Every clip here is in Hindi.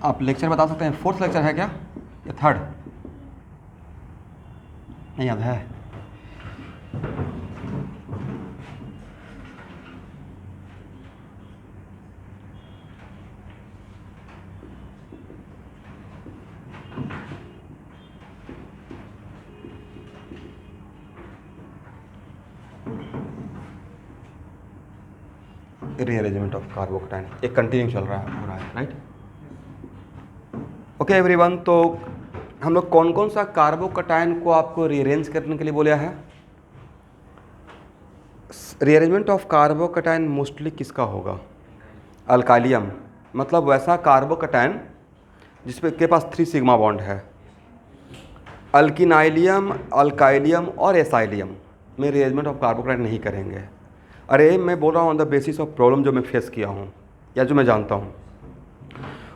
आप लेक्चर बता सकते हैं, फोर्थ लेक्चर है क्या या थर्ड? नहीं याद है। रीअरेंजमेंट ऑफ कार्बोकटाइन एक कंटिन्यू चल रहा है, हो रहा है, राइट? ओके एवरीवन, तो हम लोग कौन कौन सा कार्बोकटाइन को आपको रीअरेंज करने के लिए बोला है? रीअरेंजमेंट ऑफ कार्बोकटाइन मोस्टली किसका होगा? अल्काइलियम, मतलब वैसा कार्बोकटाइन जिसपे के पास 3 सिग्मा बॉन्ड है। अल्किनाइलियम, अल्काइलियम और एसाइलियम में रीअरेंजमेंट ऑफ कार्बोकटाइन नहीं करेंगे। अरे मैं बोल रहा हूँ on the basis of problem जो मैं फेस किया हूँ या जो मैं जानता हूँ।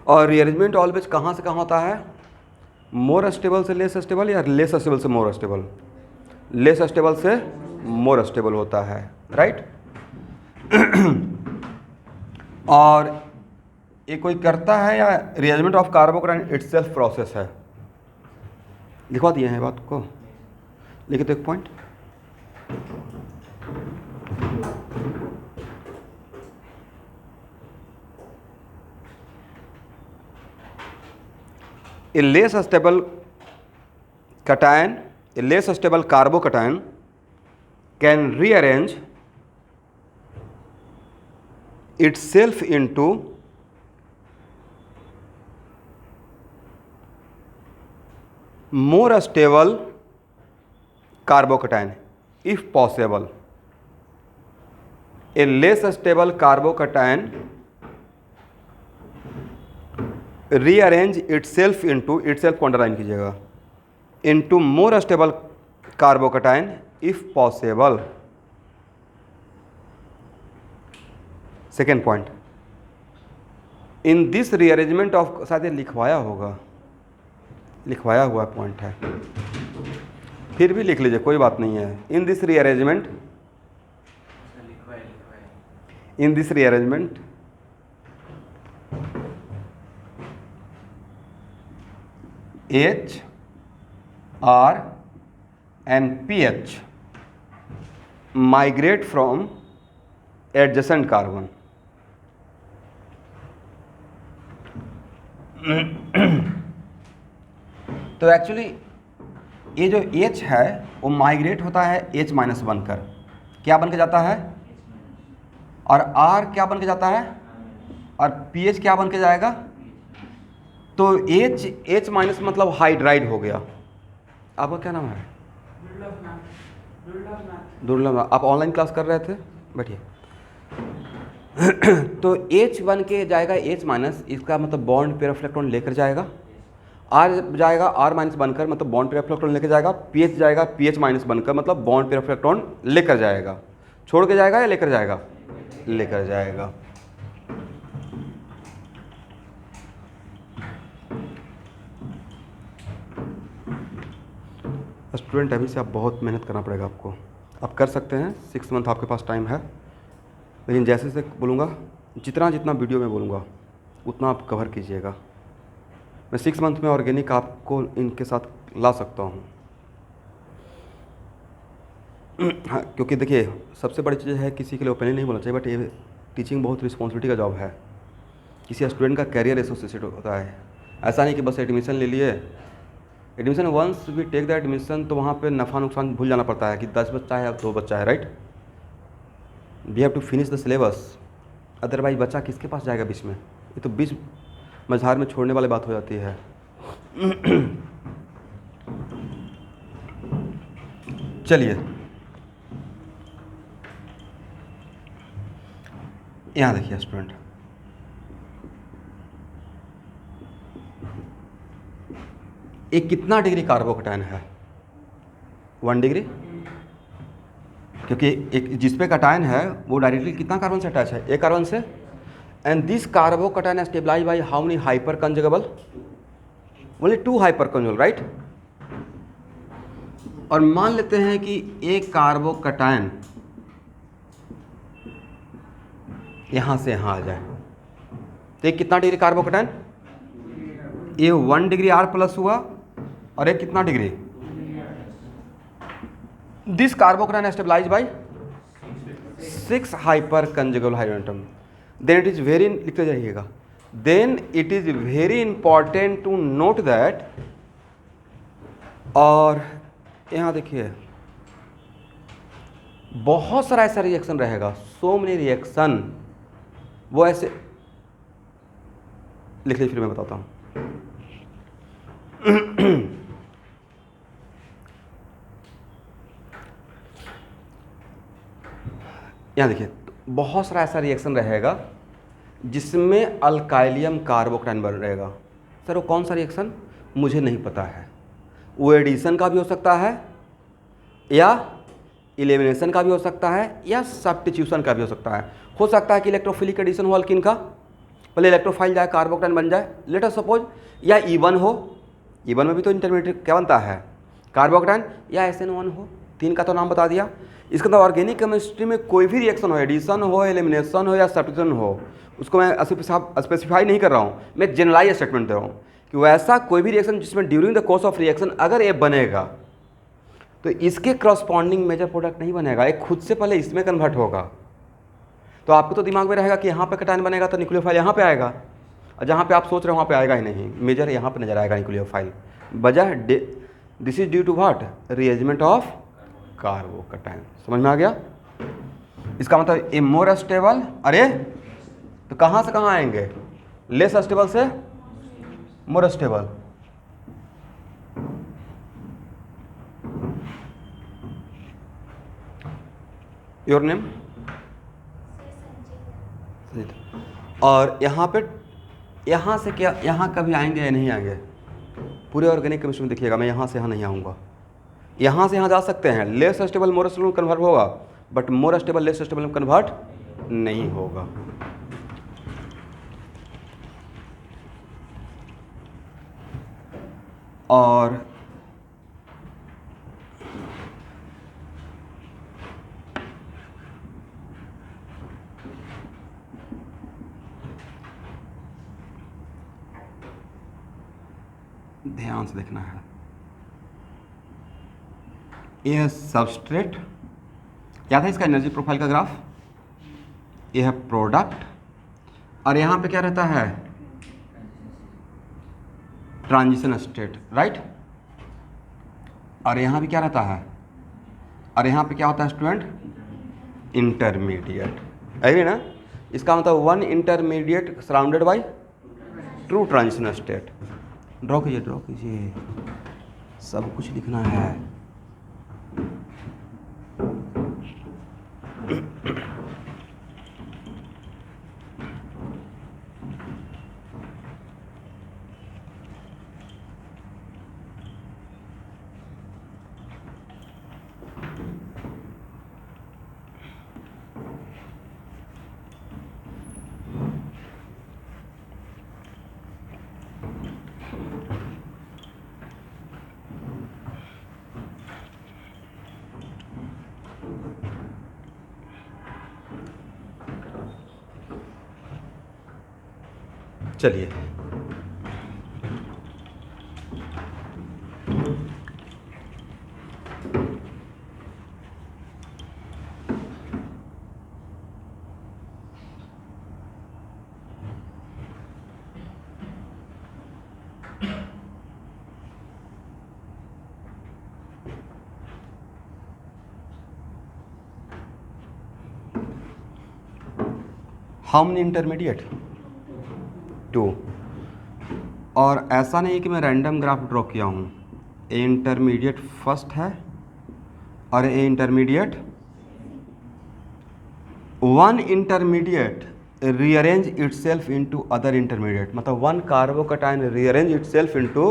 और रीअरेंजमेंट ऑलवेज कहाँ से कहाँ होता है? मोर स्टेबल से लेस स्टेबल या लेस स्टेबल से मोर स्टेबल? लेस स्टेबल से मोर स्टेबल होता है, राइट? और ये कोई करता है या रीअरेंजमेंट ऑफ कार्बोकटाइन इटसेल्फ प्रोसेस है? लिखवा दिए हैं बात को, लिखे तो एक point. A less stable cation, a less stable carbocation can rearrange itself into more stable carbocation if possible. A less stable carbocation rearrange itself into, itself को अंडरलाइन कीजिएगा, into more stable कार्बोकटाइन if possible. Second point, in this rearrangement of, शायद ये लिखवाया होगा, लिखवाया हुआ पॉइंट है, फिर भी लिख लीजिए कोई बात नहीं है। In this rearrangement, in this rearrangement H, R and pH migrate from adjacent carbon. तो एक्चुअली ये जो H है वो माइग्रेट होता है H- बनकर, क्या बन के जाता है? और R क्या बन के जाता है? और pH क्या बन के जाएगा? तो H मतलब हाइड्राइड हो गया। आपका क्या नाम है? दुर्लभ। आप ऑनलाइन क्लास कर रहे थे, बैठिए। तो H बन के जाएगा H-, इसका मतलब बॉन्ड पेयर ऑफ इलेक्ट्रॉन लेकर जाएगा। R जाएगा R- बनकर, मतलब बॉन्ड पेयर ऑफ इलेक्ट्रॉन लेकर जाएगा। pH जाएगा pH- बनकर, मतलब बॉन्ड पेयर ऑफ इलेक्ट्रॉन लेकर जाएगा। छोड़ के जाएगा या लेकर जाएगा? लेकर जाएगा। स्टूडेंट अभी से आप बहुत मेहनत करना पड़ेगा आपको। आप कर सकते हैं, 6 मंथ आपके पास टाइम है, लेकिन जैसे जैसे बोलूँगा, जितना जितना वीडियो में बोलूँगा उतना आप कवर कीजिएगा। मैं 6 मंथ में ऑर्गेनिक आपको इनके साथ ला सकता हूँ। हाँ, क्योंकि देखिए सबसे बड़ी चीज़ है, किसी के लिए ओपनली नहीं बोलना चाहिए, बट ये टीचिंग बहुत रिस्पॉन्सिबिलिटी का जॉब है। किसी स्टूडेंट का कैरियर एसोसिएटेड होता है। ऐसा नहीं कि बस एडमिशन ले लिए, admission once we take the admission तो वहाँ पे नफ़ा नुकसान भूल जाना पड़ता है कि 10 बच्चा है या 2 बच्चा है, right? We have to finish the syllabus, otherwise बच्चा किसके पास जाएगा बीच में? ये तो बीच मझार में छोड़ने वाली बात हो जाती है। चलिए यहाँ देखिए स्टूडेंट, एक कितना डिग्री कार्बोकटाइन है? 1 डिग्री, क्योंकि एक जिस पे कटायन है वो डायरेक्टली कितना कार्बन से अटैच है? एक कार्बन से। And this carbocation stabilize by how many hyper conjugable? Only 2 hyper conjugable, right? और मान लेते हैं कि एक कार्बोकटाइन यहाँ से यहाँ आ जाए, तो एक कितना डिग्री कार्बोकटाइन? ये 1 डिग्री आर प्लस हुआ और एक कितना degree, this carbocation stabilize by 6 hyper conjugable hydrogen atom. Then it is very, लिखते जाइएगा, then it is very important to note that, और यहाँ देखिए बहुत सारा ऐसा रिएक्शन रहेगा, सो मेनी रिएक्शन, वो ऐसे लिख लीजिए, फिर मैं बताता हूँ। यहाँ देखिए बहुत सारा ऐसा रिएक्शन रहेगा जिसमें अल्काइलियम कार्बोकैटायन बन रहेगा। सर वो कौन सा रिएक्शन, मुझे नहीं पता है। वो एडिशन का भी हो सकता है, या एलिमिनेशन का भी हो सकता है, या सब्स्टिट्यूशन का भी हो सकता है। हो सकता है कि इलेक्ट्रोफिलिक एडिशन हो अल्किन का, पहले इलेक्ट्रोफाइल जाए कार्बोकैटायन बन जाए, लेट अस सपोज, या E1 हो, E1 में भी तो इंटरमीडिएट क्या बनता है, कार्बोकैटायन, या SN1 हो, 3 का तो नाम बता दिया। इसके अंदर ऑर्गेनिक केमिस्ट्री में कोई भी रिएक्शन हो, एडिशन हो, एलिमिनेशन हो या सब्स्टिट्यूशन हो, उसको मैं स्पेसिफाई नहीं कर रहा हूँ, मैं जनरलाइज स्टेटमेंट दे रहा हूँ कि वैसा कोई भी रिएक्शन जिसमें during the course of reaction अगर ये बनेगा तो इसके क्रॉसपॉन्डिंग मेजर प्रोडक्ट नहीं बनेगा, एक खुद से पहले इसमें कन्वर्ट होगा। तो आपको तो दिमाग में रहेगा कि यहाँ पे कैटायन बनेगा तो न्यूक्लियोफाइल यहाँ पे आएगा, और जहाँ पे आप सोच रहे हो वहाँ पे आएगा ही नहीं, मेजर यहाँ पे नजर आएगा न्यूक्लियोफाइल। वजह this is due to what, rearrangement of carbocation. समझ में आ गया? इसका मतलब ए मोर स्टेबल, अरे तो कहाँ से कहाँ आएंगे, लेस स्टेबल से मोर स्टेबल। Your name? और यहाँ पे, यहाँ से क्या, यहाँ कभी आएंगे या नहीं आएंगे? पूरे ऑर्गेनिक केमिस्ट्री में देखिएगा, मैं यहाँ से यहाँ नहीं आऊँगा, यहाँ से यहाँ जा सकते हैं, लेस स्टेबल मोर स्टेबल में कन्वर्ट होगा, but more stable less stable में कन्वर्ट नहीं होगा। और ध्यान से देखना है, यह सबस्ट्रेट, क्या था इसका एनर्जी प्रोफाइल का ग्राफ, यह है प्रोडक्ट, और यहाँ पे क्या रहता है, ट्रांजिशन स्टेट, राइट। और यहाँ भी क्या रहता है, और यहाँ पे क्या होता है स्टूडेंट, इंटरमीडिएट, एग्री ना। इसका मतलब one intermediate surrounded by true transition state. Draw कीजिए, सब कुछ लिखना है। चलिए हाउ मेनी इंटरमीडिएट, 2। और ऐसा नहीं है कि मैं रैंडम ग्राफ ड्रॉ किया हूँ, ए इंटरमीडिएट फर्स्ट है और a intermediate, one intermediate rearrange itself into other intermediate, मतलब one carbocation rearrange itself into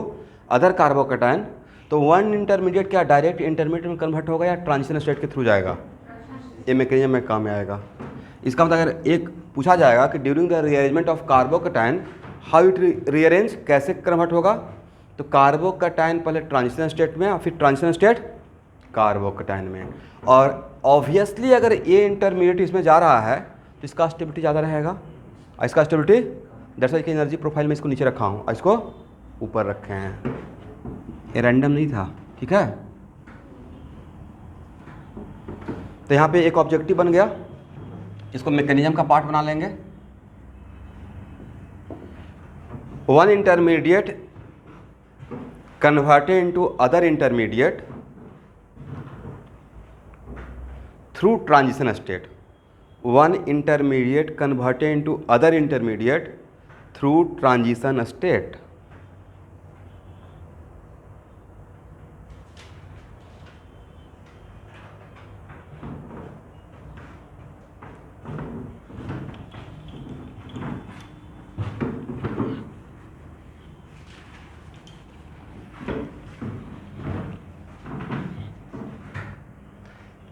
other carbocation. तो वन इंटरमीडिएट क्या डायरेक्ट इंटरमीडिएट में कन्वर्ट होगा या ट्रांजिशन स्टेट के थ्रू जाएगा, ये मैकेनिज्म में काम में आएगा। इसका मतलब अगर एक पूछा जाएगा कि during the rearrangement of carbocation how it rearrange, कैसे कन्वर्ट होगा, तो कार्बोकैटायन पहले ट्रांजिशन स्टेट में और फिर ट्रांजिशन स्टेट कार्बोकैटायन में। और ऑब्वियसली अगर ये इंटरमीडिएट इसमें जा रहा है तो इसका स्टेबिलिटी ज़्यादा रहेगा, और इसका स्टेबिलिटी दैट्स वाई की एनर्जी प्रोफाइल में इसको नीचे रखा हूँ, इसको ऊपर रखे हैं, ये रैंडम नहीं था, ठीक है। तो यहाँ पे एक ऑब्जेक्टिव बन गया, इसको मैकेनिज्म का पार्ट बना लेंगे। One intermediate converted into other intermediate through transition state. One intermediate converted into other intermediate through transition state.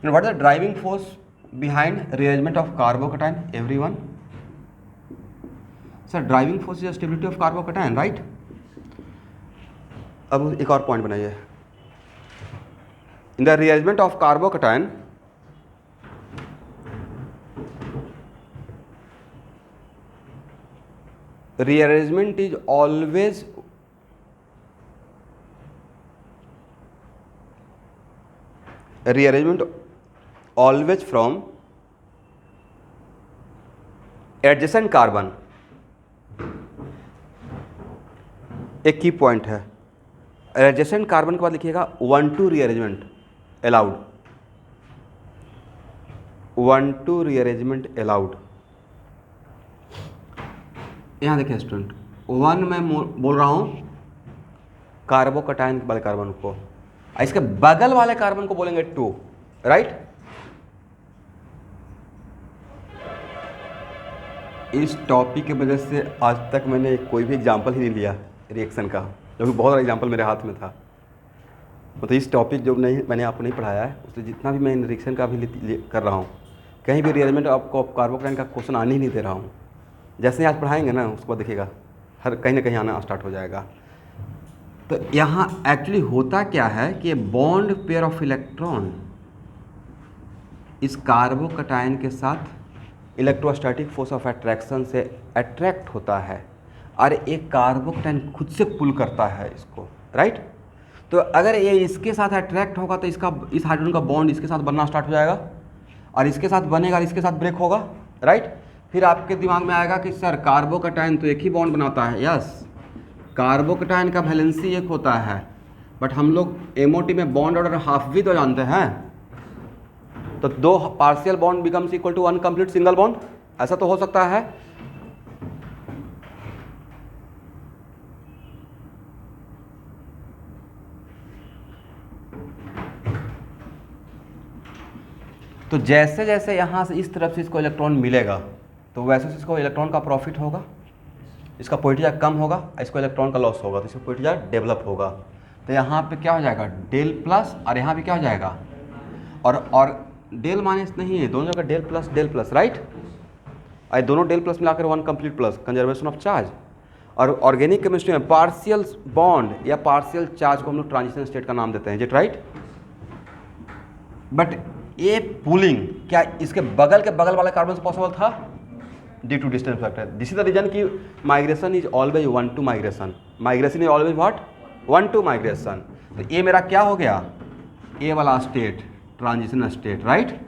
And what is the driving force behind rearrangement of carbocation? Everyone? Sir, driving force is the stability of carbocation, right? अब एक और पॉइंट बनाइए। In the rearrangement of carbocation, rearrangement is always from adjacent carbon। एक की पॉइंट है, एडजेसेंट कार्बन के बाद लिखिएगा 1-2 रीअरेंजमेंट अलाउड, 1-2 रीअरेंजमेंट अलाउड। यहाँ देखिए स्टूडेंट, 1 मैं बोल रहा हूँ कार्बोकटायन वाले कार्बन को, इसके बगल वाले कार्बन को बोलेंगे 2, राइट। इस टॉपिक की वजह से आज तक मैंने कोई भी एग्जाम्पल ही नहीं लिया रिएक्शन का, जो कि बहुत सारा एग्जाम्पल मेरे हाथ में था। मतलब इस टॉपिक जो नहीं मैंने आपको नहीं पढ़ाया है, उससे जितना भी मैं रिएक्शन का भी कर रहा हूँ, कहीं भी रिअरेंजमेंट आपको कार्बोकटायन का क्वेश्चन आने ही नहीं दे रहा हूँ। जैसे ही आज पढ़ाएंगे ना, उसके बाद देखिएगा हर कहीं ना कहीं आना स्टार्ट हो जाएगा। तो यहाँ एक्चुअली होता क्या है कि बॉन्ड पेयर ऑफ इलेक्ट्रॉन इस कार्बोकटायन के साथ इलेक्ट्रोस्टैटिक फोर्स ऑफ अट्रैक्शन से अट्रैक्ट होता है, और एक कार्बोकटायन खुद से पुल करता है इसको, राइट। तो अगर ये इसके साथ अट्रैक्ट होगा तो इसका इस हाइड्रोजन का बॉन्ड इसके साथ बनना स्टार्ट हो जाएगा, और इसके साथ बनेगा और इसके साथ ब्रेक होगा, राइट। फिर आपके दिमाग में आएगा कि सर कार्बोकटायन तो एक ही बॉन्ड बनाता है। यस, कार्बोकटायन का वैलेंसी एक होता है, बट हम लोग एमओटी में बॉन्ड ऑर्डर हाफ भी तो जानते हैं। तो 2 partial bond becomes equal to 1 complete single bond, ऐसा तो हो सकता है। तो जैसे जैसे यहाँ से इस तरफ से इसको इलेक्ट्रॉन मिलेगा, तो वैसे से इसको इलेक्ट्रॉन का प्रॉफिट होगा, इसका पोटेंशियल कम होगा, इसको इलेक्ट्रॉन का लॉस होगा, तो इसका पोटेंशियल डेवलप होगा। तो यहाँ पे क्या हो जाएगा, डेल प्लस, और यहाँ पे क्या हो जाएगा, और डेल माइनस नहीं है, दोनों जगह डेल प्लस, राइट। और दोनों डेल प्लस मिलाकर 1 complete plus, conservation of charge. और ऑर्गेनिक केमिस्ट्री में पार्शियल बॉन्ड या पार्शियल चार्ज को हम लोग ट्रांजिशन स्टेट का नाम देते हैं, इट राइट। बट ये पुलिंग क्या इसके बगल के बगल वाले कार्बन से पॉसिबल था, due to distance factor. This is the reason की migration is always 1-2 migration, migration is always what, 1-2 migration. तो ये मेरा क्या हो गया, ए वाला स्टेट ट्रांजिशन स्टेट, राइट।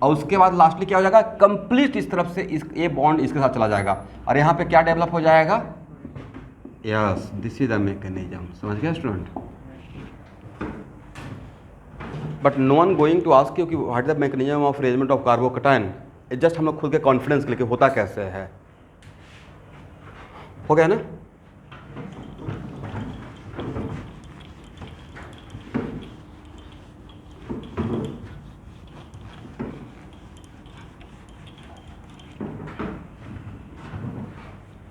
और उसके बाद लास्टली क्या हो जाएगा, कंप्लीट इस तरफ से इस ये बॉन्ड इसके साथ चला जाएगा, और यहाँ पे क्या डेवलप हो जाएगा। Yes, this is the mechanism, समझ गया student. But no one going to ask you कि what is the mechanism of arrangement of carbocation. Just हम लोग खुद के कॉन्फिडेंस के लिए होता कैसे है, हो गया ना।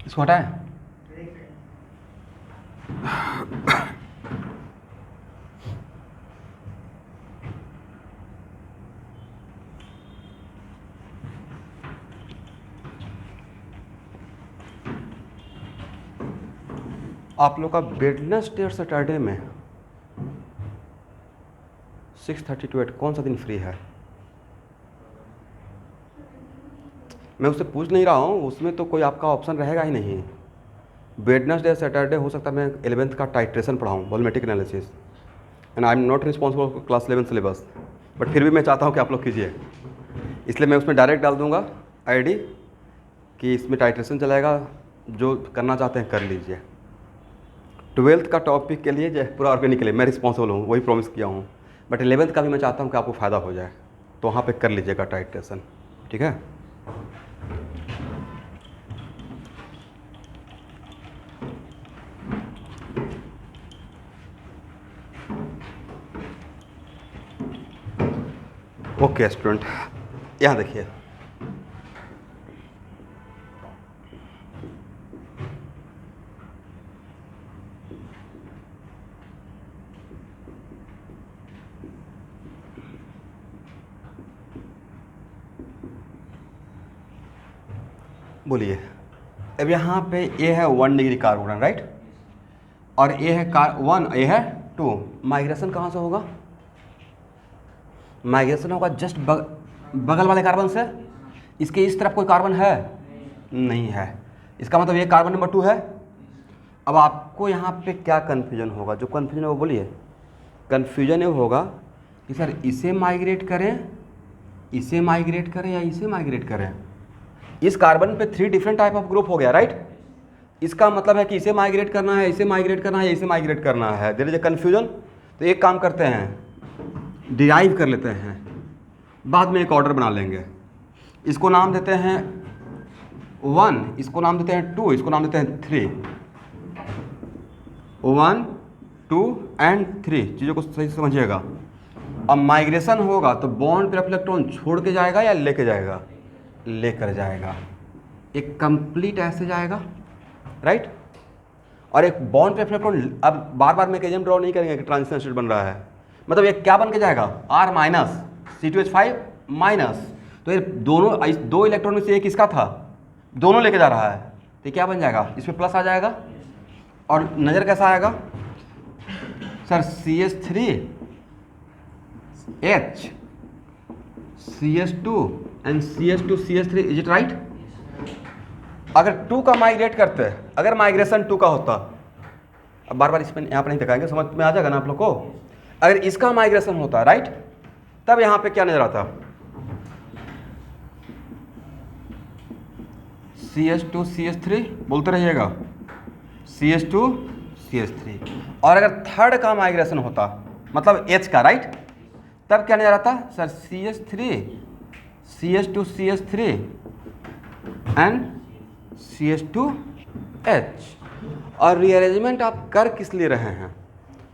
इसको हटाए, आप लोग का वेडनेसडे और सैटरडे में 6:30 to 8 कौन सा दिन फ्री है। मैं उससे पूछ नहीं रहा हूँ, उसमें तो कोई आपका ऑप्शन रहेगा ही नहीं। वेडनेसडे सैटरडे हो सकता है मैं 11th का टाइट्रेशन पढ़ाऊँ, volumetric analysis, and I am not responsible for class 11 syllabus, but फिर भी मैं चाहता हूँ कि आप लोग कीजिए, इसलिए मैं उसमें डायरेक्ट डाल दूँगा आईडी कि इसमें टाइट्रेशन चलाएगा, जो करना चाहते हैं कर लीजिए। 12th का टॉपिक के लिए जो पूरा ऑर्गेनिक के लिए मैं रिस्पॉन्सिबल हूँ, वही प्रॉमिस किया हूँ, बट 11th का भी मैं चाहता हूँ कि आपको फ़ायदा हो जाए, तो वहाँ पे कर लीजिएगा टाइट्रेशन, ठीक है। ओके स्टूडेंट, यहाँ देखिए, बोलिए। अब यहाँ पे ए है 1 डिग्री कार्बोन, राइट, और ए है 1, ए है 2, माइग्रेशन कहाँ से होगा? माइग्रेशन होगा जस्ट बगल वाले कार्बन से। इसके इस तरफ कोई कार्बन है? नहीं है, इसका मतलब ये कार्बन नंबर 2 है। अब आपको यहाँ पे क्या कन्फ्यूजन होगा? जो कन्फ्यूजन है वो बोलिए। कन्फ्यूजन ये होगा कि सर इसे माइग्रेट करें, इसे माइग्रेट करें या इसे माइग्रेट करें। इस कार्बन पे 3 डिफरेंट टाइप ऑफ ग्रुप हो गया, राइट। इसका मतलब है कि इसे माइग्रेट करना है, इसे माइग्रेट करना है, इसे माइग्रेट करना है। There is a confusion. तो एक काम करते हैं, डिराइव कर लेते हैं, बाद में एक ऑर्डर बना लेंगे। इसको नाम देते हैं 1, इसको नाम देते हैं 2, इसको नाम देते हैं 3। 1, 2 एंड 3, चीज़ों को सही से समझिएगा। अब माइग्रेशन होगा तो बॉन्ड पर इलेक्ट्रॉन छोड़ के जाएगा या लेके जाएगा? लेकर जाएगा। एक कंप्लीट ऐसे जाएगा, राइट, और एक बॉन्ड पे इलेक्ट्रॉन। अब बार बार मैकेनिज्म ड्रॉ नहीं करेंगे कि ट्रांजिशन स्टेट बन रहा है, मतलब ये क्या बन के जाएगा? R minus C2H5 minus. तो ये दोनों 2 इलेक्ट्रॉन में से एक इसका था, दोनों लेके जा रहा है, तो ये क्या बन जाएगा? इसमें प्लस आ जाएगा। और नज़र कैसा आएगा sir? CH3H CH2 and CH2 CH3, is it right? अगर 2 का माइग्रेट करते हैं, अगर माइग्रेशन 2 का होता, अब बार बार इसमें यहाँ पर नहीं दिखाएंगे, समझ में आ जाएगा ना आप लोग को। अगर इसका माइग्रेशन होता, राइट, तब यहाँ पे क्या नजर आता? CH2 CH3, बोलते रहिएगा, CH2 CH3। और अगर थर्ड का माइग्रेशन होता, मतलब H का, राइट, तब क्या नजर आता sir? CH3 CH2 CH3 and CH2H। और रीअरेंजमेंट आप कर किस लिए रहे हैं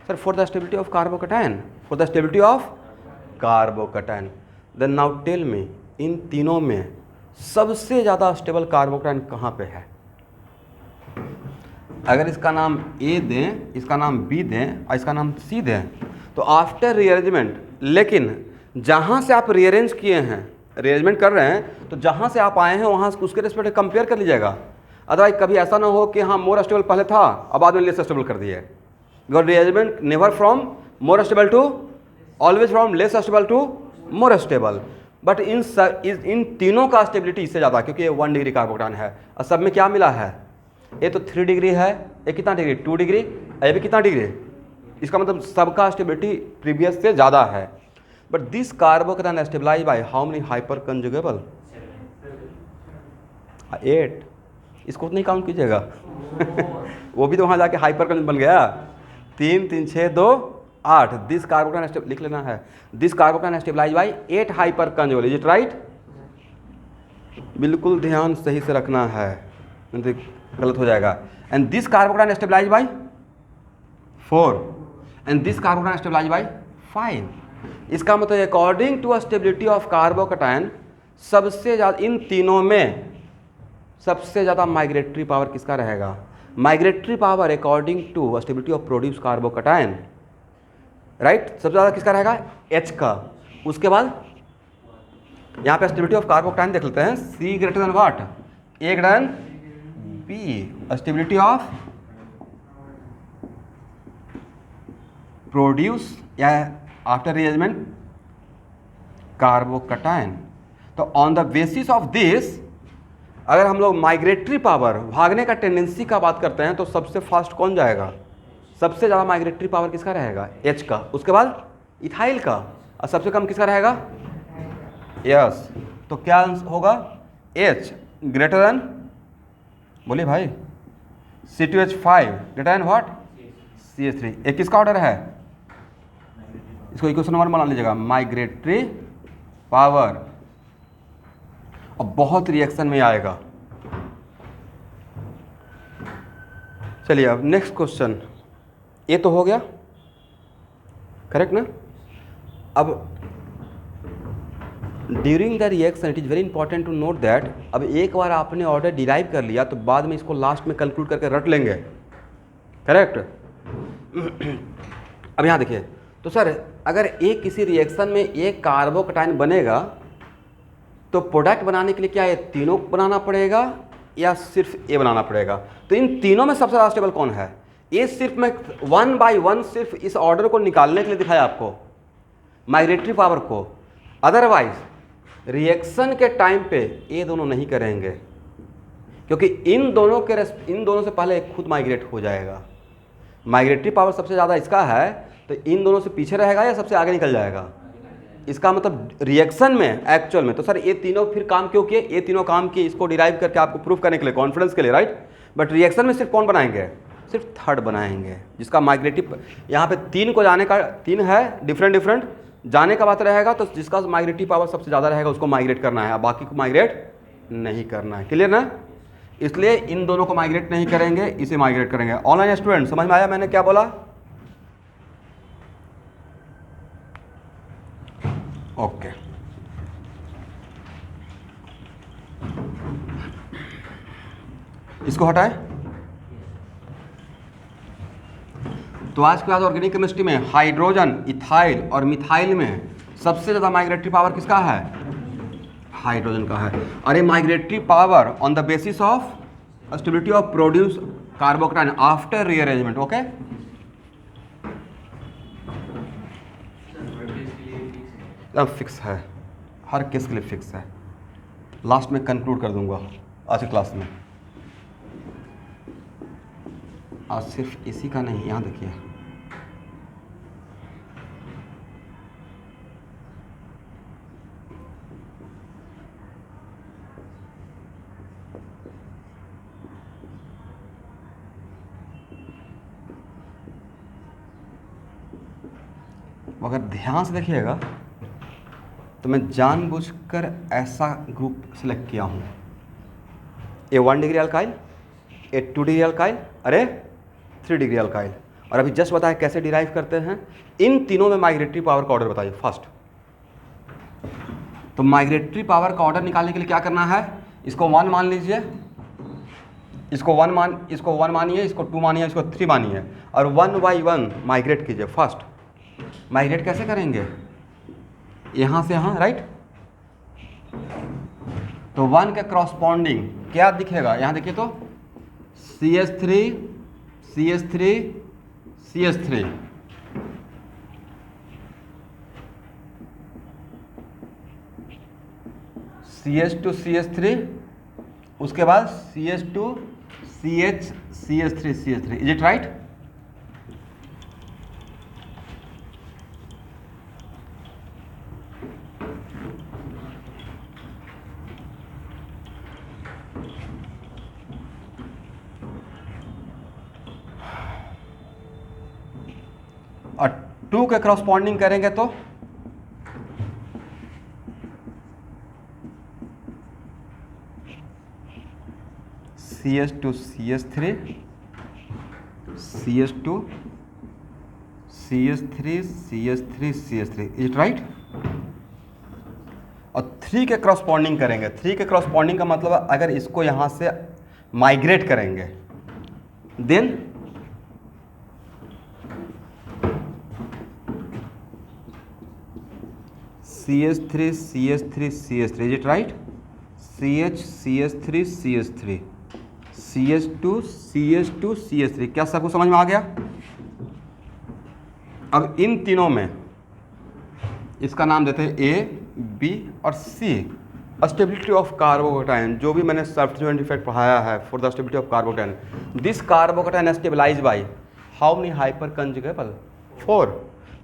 sir? For the stability of carbocation, for the stability of carbocation. Then now tell me, इन तीनों में सबसे ज़्यादा स्टेबल कार्बोकैटायन कहाँ पे है? अगर इसका नाम A दें, इसका नाम B दें और इसका नाम C दें, तो आफ्टर रीअरेंजमेंट, लेकिन जहाँ से आप रीअरेंज किए हैं, रीअरेंजमेंट कर रहे हैं, तो जहाँ से आप आए हैं वहाँ उसके रिस्पेक्ट कंपेयर कर लीजिएगा। अदरवाइज कभी ऐसा ना हो कि हाँ मोर स्टेबल पहले था, अब बाद में लेस स्टेबल कर दिए। Because rearrangement never from more stable to, always from less stable to more stable. But इन तीनों का स्टेबिलिटी इससे ज़्यादा, क्योंकि ये 1 डिग्री कार्बोकैटायन है। और सब में क्या मिला है? ये तो 3 डिग्री है, ये कितना डिग्री? 2 डिग्री। ये भी कितना डिग्री? इसका मतलब सबका स्टेबिलिटी प्रीवियस से ज़्यादा है। But this carbocation stabilize by how many hyper conjugable? 8। इसको नहीं काउंट कीजिएगा वो भी तो वहाँ जाके हाइपर कंजुगेबल बन गया। 3 3 6 2 8। दिस कार्बोकैटायन लिख लेना है, this carbocation stabilize by 8 hyper conjugable. Is it right? बिल्कुल ध्यान सही से रखना है, नहीं तो गलत हो जाएगा। And this carbocation stabilize by 4 and this carbocation stabilize by 5। इसका मतलब according to stability of carbocation, सबसे ज़्यादा इन तीनों में सबसे ज़्यादा माइग्रेटरी पावर किसका रहेगा? Migratory power according to stability of produce carbocation, right, सबसे ज़्यादा किसका रहेगा? H का। उसके बाद यहाँ पे स्टेबिलिटी ऑफ कार्बोकैटायन देख लेते हैं। C greater than what? A greater than B। Stability of produce या आफ्टर रीअरेंजमेंट कार्बोकैटायन। तो on the basis of this अगर हम लोग माइग्रेटरी पावर, भागने का टेंडेंसी का बात करते हैं, तो सबसे फास्ट कौन जाएगा? सबसे ज़्यादा माइग्रेटरी पावर किसका रहेगा? H का। उसके बाद इथाइल का। और सबसे कम किसका रहेगा? यस। तो क्या होगा? H ग्रेटर देन, बोलिए भाई, C2H5 greater than what? CH3। एक किसका ऑर्डर है? इसको इक्वेशन नंबर बना लीजिएगा, माइग्रेटरी पावर। अब बहुत रिएक्शन में आएगा। चलिए अब नेक्स्ट क्वेश्चन। ये तो हो गया, करेक्ट ना? अब during the reaction it is very important to note that, अब एक बार आपने ऑर्डर डिराइव कर लिया तो बाद में इसको लास्ट में कंक्लूड करके रट लेंगे, करेक्ट? अब यहाँ देखिए, तो सर अगर एक किसी रिएक्शन में एक कार्बोकटाइन बनेगा तो प्रोडक्ट बनाने के लिए क्या ये तीनों बनाना पड़ेगा या सिर्फ ए बनाना पड़ेगा? तो इन तीनों में सबसे ज़्यादा स्टेबल कौन है? ये सिर्फ मैं 1 बाय 1 सिर्फ इस ऑर्डर को निकालने के लिए दिखाया आपको, माइग्रेटरी पावर को। अदरवाइज रिएक्शन के टाइम पे ये दोनों नहीं करेंगे, क्योंकि इन दोनों से पहले खुद माइग्रेट हो जाएगा। माइग्रेटरी पावर सबसे ज़्यादा इसका है, तो इन दोनों से पीछे रहेगा या सबसे आगे निकल जाएगा? इसका मतलब रिएक्शन में, एक्चुअल में। तो सर ये तीनों फिर काम क्यों किए? ये तीनों काम किए इसको डिराइव करके आपको प्रूफ करने के लिए, कॉन्फिडेंस के लिए, राइट? बट रिएक्शन में सिर्फ कौन बनाएंगे? सिर्फ थर्ड बनाएंगे, जिसका माइग्रेटिव, यहाँ पे 3 को जाने का, 3 है डिफरेंट जाने का बात रहेगा, तो जिसका माइग्रेटिव पावर सबसे ज़्यादा रहेगा उसको माइग्रेट करना है, बाकी को माइग्रेट नहीं करना है। क्लियर ना? इसलिए इन दोनों को माइग्रेट नहीं करेंगे, इसे माइग्रेट करेंगे। ऑनलाइन स्टूडेंट समझ में आया मैंने क्या बोला? ओके। इसको हटाए। तो आज के बाद ऑर्गेनिक केमिस्ट्री में हाइड्रोजन, इथाइल और मिथाइल में सबसे ज़्यादा माइग्रेटरी पावर किसका है? हाइड्रोजन का है। और ये migratory power on the basis of stability of produce कार्बोकटाइन after rearrangement. Okay, fix है, हर केस के लिए फिक्स है। लास्ट में कंक्लूड कर दूंगा आज की क्लास में। आज सिर्फ इसी का नहीं, यहाँ देखिए, अगर ध्यान से देखिएगा तो मैं जानबूझकर ऐसा ग्रुप सेलेक्ट किया हूँ। ए 1 डिग्री अल्काइल, ए 2 डिग्री अल्काइल, अरे 3 डिग्री अल्काइल। और अभी जस्ट बताया कैसे डिराइव करते हैं। इन तीनों में माइग्रेटरी पावर का ऑर्डर बताइए फर्स्ट। तो माइग्रेटरी पावर का ऑर्डर निकालने के लिए क्या करना है? इसको 1 मान लीजिए, इसको 1 मानिए, इसको 2 मानिए, इसको 3 मानिए, और 1 बाई 1 माइग्रेट कीजिए। फर्स्ट माइग्रेट कैसे करेंगे? यहाँ से यहाँ, राइट? तो 1 के क्रॉसपॉन्डिंग क्या दिखेगा? यहाँ देखिए तो CH3 CH3 CH3, CH2 CH3, उसके बाद CH2 CH CH3 CH3। Is it right? और 2 के क्रॉसपॉन्डिंग करेंगे तो CH2 CH3 CH2 CH3 CH3 CH3। Is it right? और 3 के क्रॉसपॉन्डिंग करेंगे। 3 के क्रॉसपॉन्डिंग का मतलब अगर इसको यहाँ से माइग्रेट करेंगे then CH3 CH3 CH3। Is it right? CH CH3 CH3 CH2 CH2 CH3। क्या सबको समझ में आ गया? अब इन तीनों में इसका नाम देते हैं A, B और C। स्टेबिलिटी ऑफ कार्बोकैटायन, जो भी मैंने सब्स्टिट्यूएंट इफेक्ट पढ़ाया है for the stability of carbocation, this carbocation stabilize by how many hyper conjugable 4,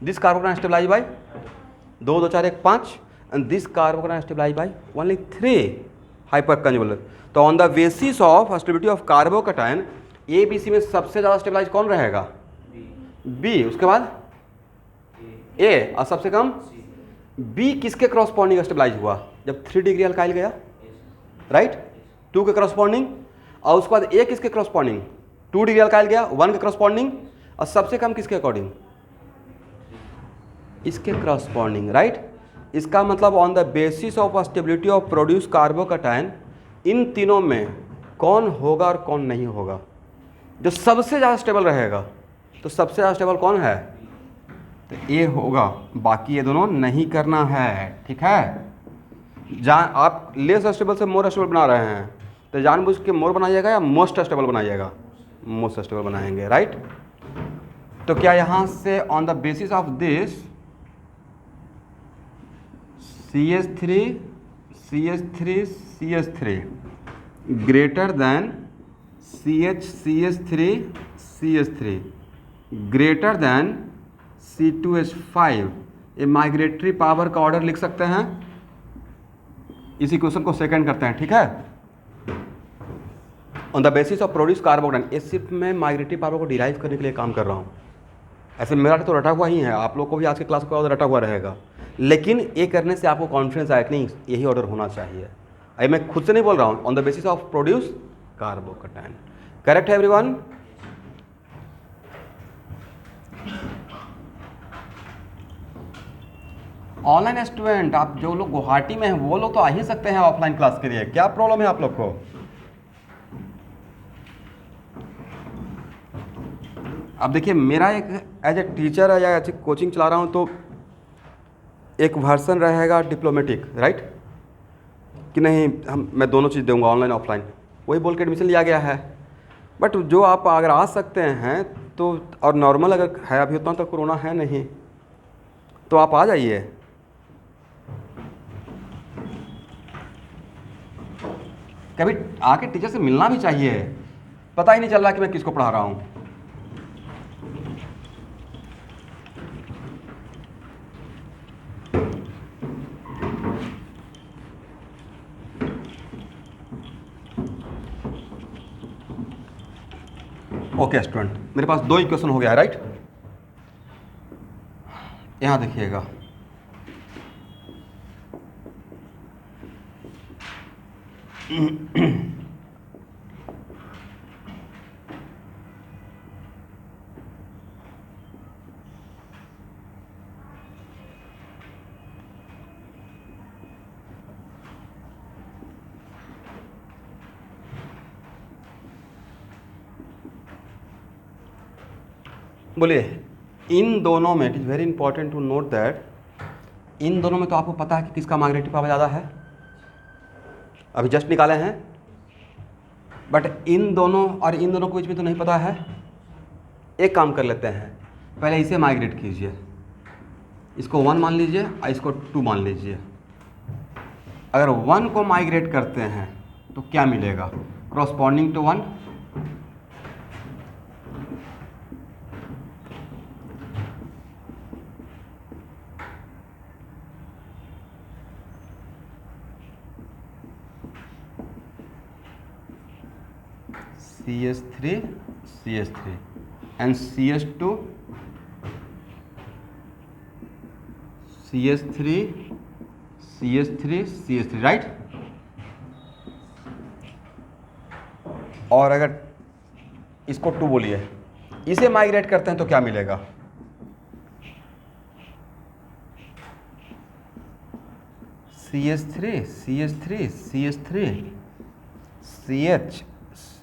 this carbocation stabilize by 2 2 4 1 5 and this carbocation stabilize by only 3 hyper conjugable. तो on the basis of stability of carbocation A B C में सबसे ज़्यादा स्टेबलाइज कौन रहेगा? बी, उसके बाद ए और सबसे कम बी। किसके क्रॉसपॉन्डिंग स्टेबलाइज हुआ? जब 3 डिग्री अल्काइल गया, राइट, 2 के क्रॉसपॉन्डिंग, और उसके बाद ए किसके क्रॉसपॉन्डिंग? 2 डिग्री अल्काइल गया, 1 के क्रॉसपॉन्डिंग, और सबसे कम किसके अकॉर्डिंग? इसके क्रॉसपॉन्डिंग, राइट। इसका मतलब on the basis of stability of produce carbocation इन तीनों में कौन होगा और कौन नहीं होगा? जो सबसे ज़्यादा स्टेबल रहेगा, तो सबसे ज़्यादा स्टेबल कौन है? तो ए होगा, बाकी ये दोनों नहीं करना है, ठीक है। आप लेस स्टेबल से मोर स्टेबल बना रहे हैं, तो जानबूझ के मोर बनाइएगा या मोस्ट स्टेबल बनाइएगा? मोस्ट स्टेबल बनाएंगे, राइट। तो क्या यहाँ से on the basis of this CH3 CH3 CH3 greater than CH3 CH3 greater than C2H5, ये माइग्रेटरी पावर का ऑर्डर लिख सकते हैं। इसी क्वेश्चन को सेकंड करते हैं, ठीक है। On the basis of produce carbocation, ये सिर्फ मैं माइग्रेटरी पावर को डिराइव करने के लिए काम कर रहा हूँ। ऐसे मेरा तो रटा हुआ ही है, आप लोग को भी आज के क्लास का रटा हुआ रहेगा, लेकिन ये करने से आपको कॉन्फिडेंस आया कि नहीं यही ऑर्डर होना चाहिए। अरे मैं खुद से नहीं बोल रहा हूँ, on the basis of produce carbocation. Correct है एवरीवन? ऑनलाइन स्टूडेंट, आप जो लोग गुवाहाटी में हैं वो लोग तो आ ही सकते हैं ऑफलाइन क्लास के लिए, क्या प्रॉब्लम है आप लोग को? अब देखिए, मेरा एक एज ए टीचर है या एज ए कोचिंग चला रहा हूँ, तो एक वर्सन रहेगा डिप्लोमेटिक, राइट, कि नहीं मैं दोनों चीज़ दूंगा, ऑनलाइन ऑफलाइन, वही बोल के एडमिशन लिया गया है। बट जो आप अगर आ सकते हैं तो, और नॉर्मल अगर है, अभी उतना तो कोरोना है नहीं, तो आप आ जाइए। कभी आके टीचर से मिलना भी चाहिए, पता ही नहीं चल रहा कि मैं किसको पढ़ा रहा हूँ। ओके स्टूडेंट, मेरे पास 2 इक्वेशन हो गया है, राइट। यहाँ देखिएगा, बोलिए, इन दोनों में it is very important to note that, इन दोनों में तो आपको पता है कि किसका माइग्रेटरी पावर ज़्यादा है, अभी जस्ट निकाले हैं। बट इन दोनों और इन दोनों के बीच में तो नहीं पता है। एक काम कर लेते हैं, पहले इसे माइग्रेट कीजिए, इसको 1 मान लीजिए और इसको 2 मान लीजिए। अगर 1 को माइग्रेट करते हैं तो क्या मिलेगा? Corresponding to 1, CH3 CH3 and CH2 CH3 CH3 CH3, right. और अगर इसको 2 बोलिए, इसे माइग्रेट करते हैं तो क्या मिलेगा? CH3 CH3 CH3 CH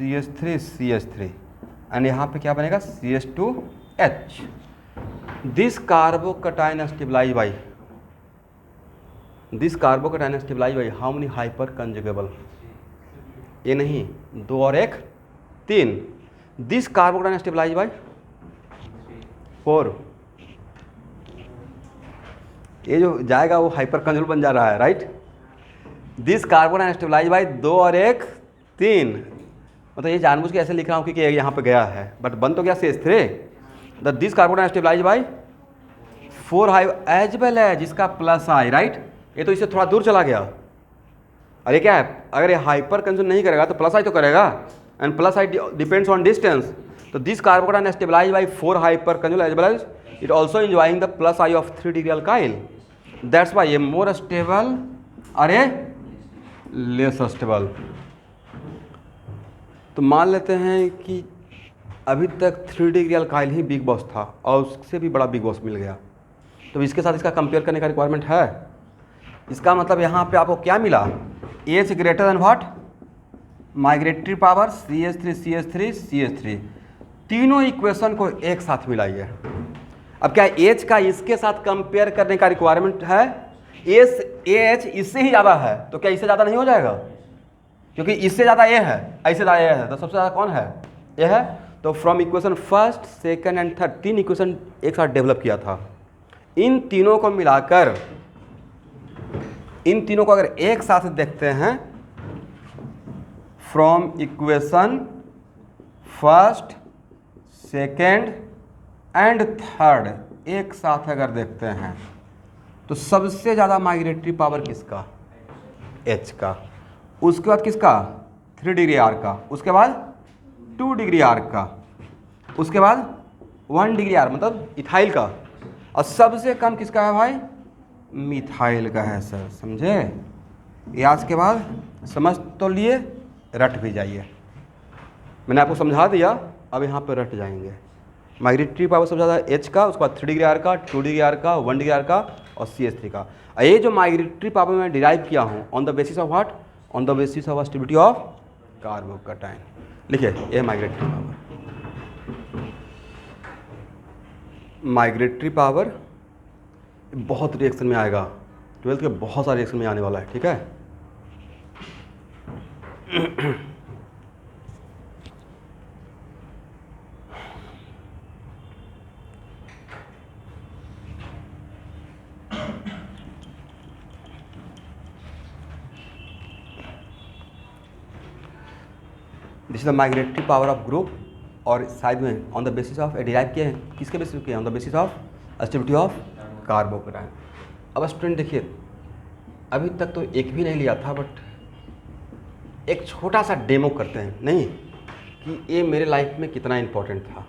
CH3 CH3 and यहाँ पे क्या बनेगा? CH2H। This carbocation stabilize by, this carbocation stabilize by how many hyper conjugable? ये नहीं, 2 और 1 3। This carbocation stabilize by 4। ये जो जाएगा वो हाइपर कंजुगेबल बन जा रहा है, right. This carbon and stabilize by 2 और 1 3, मतलब ये जानबूझ के ऐसे लिख रहा हूँ क्योंकि यहाँ पे गया है, बट बन तो गया CH3। The this carbon and stabilize by 4 high as well है जिसका प्लस आई, राइट। ये तो इससे थोड़ा दूर चला गया। अरे क्या है, अगर ये हाइपर कंज्यूम नहीं करेगा तो प्लस आई तो करेगा, and plus I depends on distance. तो this carbon and stabilize by 4 hyper consume as well as it also enjoying the plus I of 3 degree alkyl. That's why ये मोर स्टेबल और ये लेस स्टेबल। तो मान लेते हैं कि अभी तक 3 डिग्री अल्काइल ही बिग बॉस था और उससे भी बड़ा बिग बॉस मिल गया, तो इसके साथ इसका कंपेयर करने का रिक्वायरमेंट है। इसका मतलब यहाँ पे आपको क्या मिला, H greater than what, migratory power CH3 CH3 CH3, तीनों इक्वेशन को एक साथ मिलाइए। अब क्या एच का इसके साथ कंपेयर करने का रिक्वायरमेंट है, एच इससे ही ज़्यादा है तो क्या इससे ज़्यादा नहीं हो जाएगा, क्योंकि इससे ज़्यादा ए है, ऐसे ज़्यादा ए है, तो सबसे ज़्यादा कौन है, ए है। तो from equation first second and third 3 equation एक साथ डेवलप किया था। इन तीनों को मिलाकर, इन तीनों को अगर एक साथ देखते हैं, from equation first second and third एक साथ अगर देखते हैं तो सबसे ज़्यादा माइग्रेटरी पावर किसका, एच का, उसके बाद किसका 3 डिग्री आर का, उसके बाद 2 डिग्री आर का, उसके बाद 1 डिग्री आर मतलब इथाइल का, और सबसे कम किसका है भाई, मिथाइल का है सर, समझे। ये आज के बाद समझ तो लिए, रट भी जाइए। मैंने आपको समझा दिया, अब यहाँ पर रट जाएंगे। माइग्रेटरी पावर सबसे ज़्यादा एच का, उसके बाद 3 डिग्री आर का, 2 डिग्री आर का, 1 डिग्री आर का और CH3 का। ये जो माइग्रेटरी पावर मैं डिराइव किया हूँ on the basis of what, on the basis of stability of carbocation. लिखिए ये माइग्रेटरी पावर, माइग्रेटरी पावर बहुत रिएक्शन में आएगा, 12th के बहुत सारे रिएक्शन में आने वाला है, ठीक है। This is the migratory power of group, और साइड में on the basis of derive किए हैं, किसके बेसिस किए हैं, on the basis of stability of carbocation. अब स्टूडेंट देखिए, अभी तक तो एक भी नहीं लिया था, बट एक छोटा सा डेमो करते हैं, नहीं कि ये मेरे लाइफ में कितना इम्पोर्टेंट था।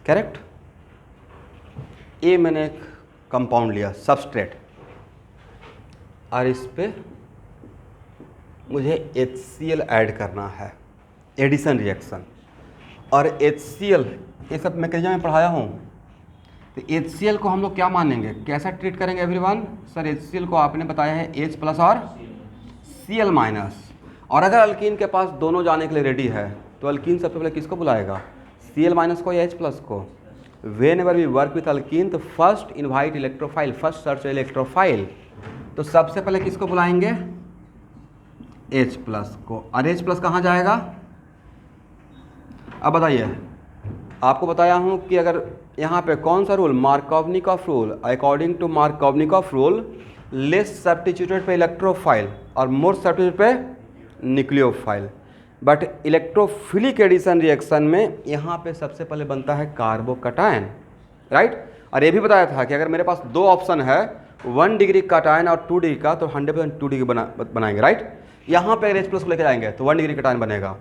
करेक्ट। ये मैंने एक कंपाउंड लिया सबस्ट्रेट, और इस पे मुझे HCl ऐड करना है, एडिशन रिएक्शन। और HCl ये सब मैकेनिज्म में पढ़ाया हूँ। तो HCl को हम लोग क्या मानेंगे, कैसा ट्रीट करेंगे एवरीवन। सर HCl को आपने बताया है H प्लस और Cl माइनस, और अगर अल्कीन के पास दोनों जाने के लिए रेडी है तो अल्कीन सबसे पहले किसको बुलाएगा, Cl माइनस को या H प्लस को। Whenever we work with alkene तो first invite electrophile, first search electrophile, तो सबसे पहले किसको बुलाएंगे, H प्लस को। और H प्लस कहाँ जाएगा, अब बताइए। आपको बताया हूँ कि अगर यहाँ पे कौन सा rule, Markovnikov rule, according to Markovnikov rule less substituted पे इलेक्ट्रोफाइल और मोर सब्स्टिट्यूटेड पे nucleophile. But electrophilic addition reaction में यहाँ पे सबसे पहले बनता है कार्बोकैटायन, राइट। और ये भी बताया था कि अगर मेरे पास दो ऑप्शन है, 1 डिग्री कैटायन और 2 डिग्री का, तो 100% 2 डिग्री बनाएंगे, राइट। यहाँ पे H प्लस को लेके जाएंगे तो 1 डिग्री कैटायन बनेगा,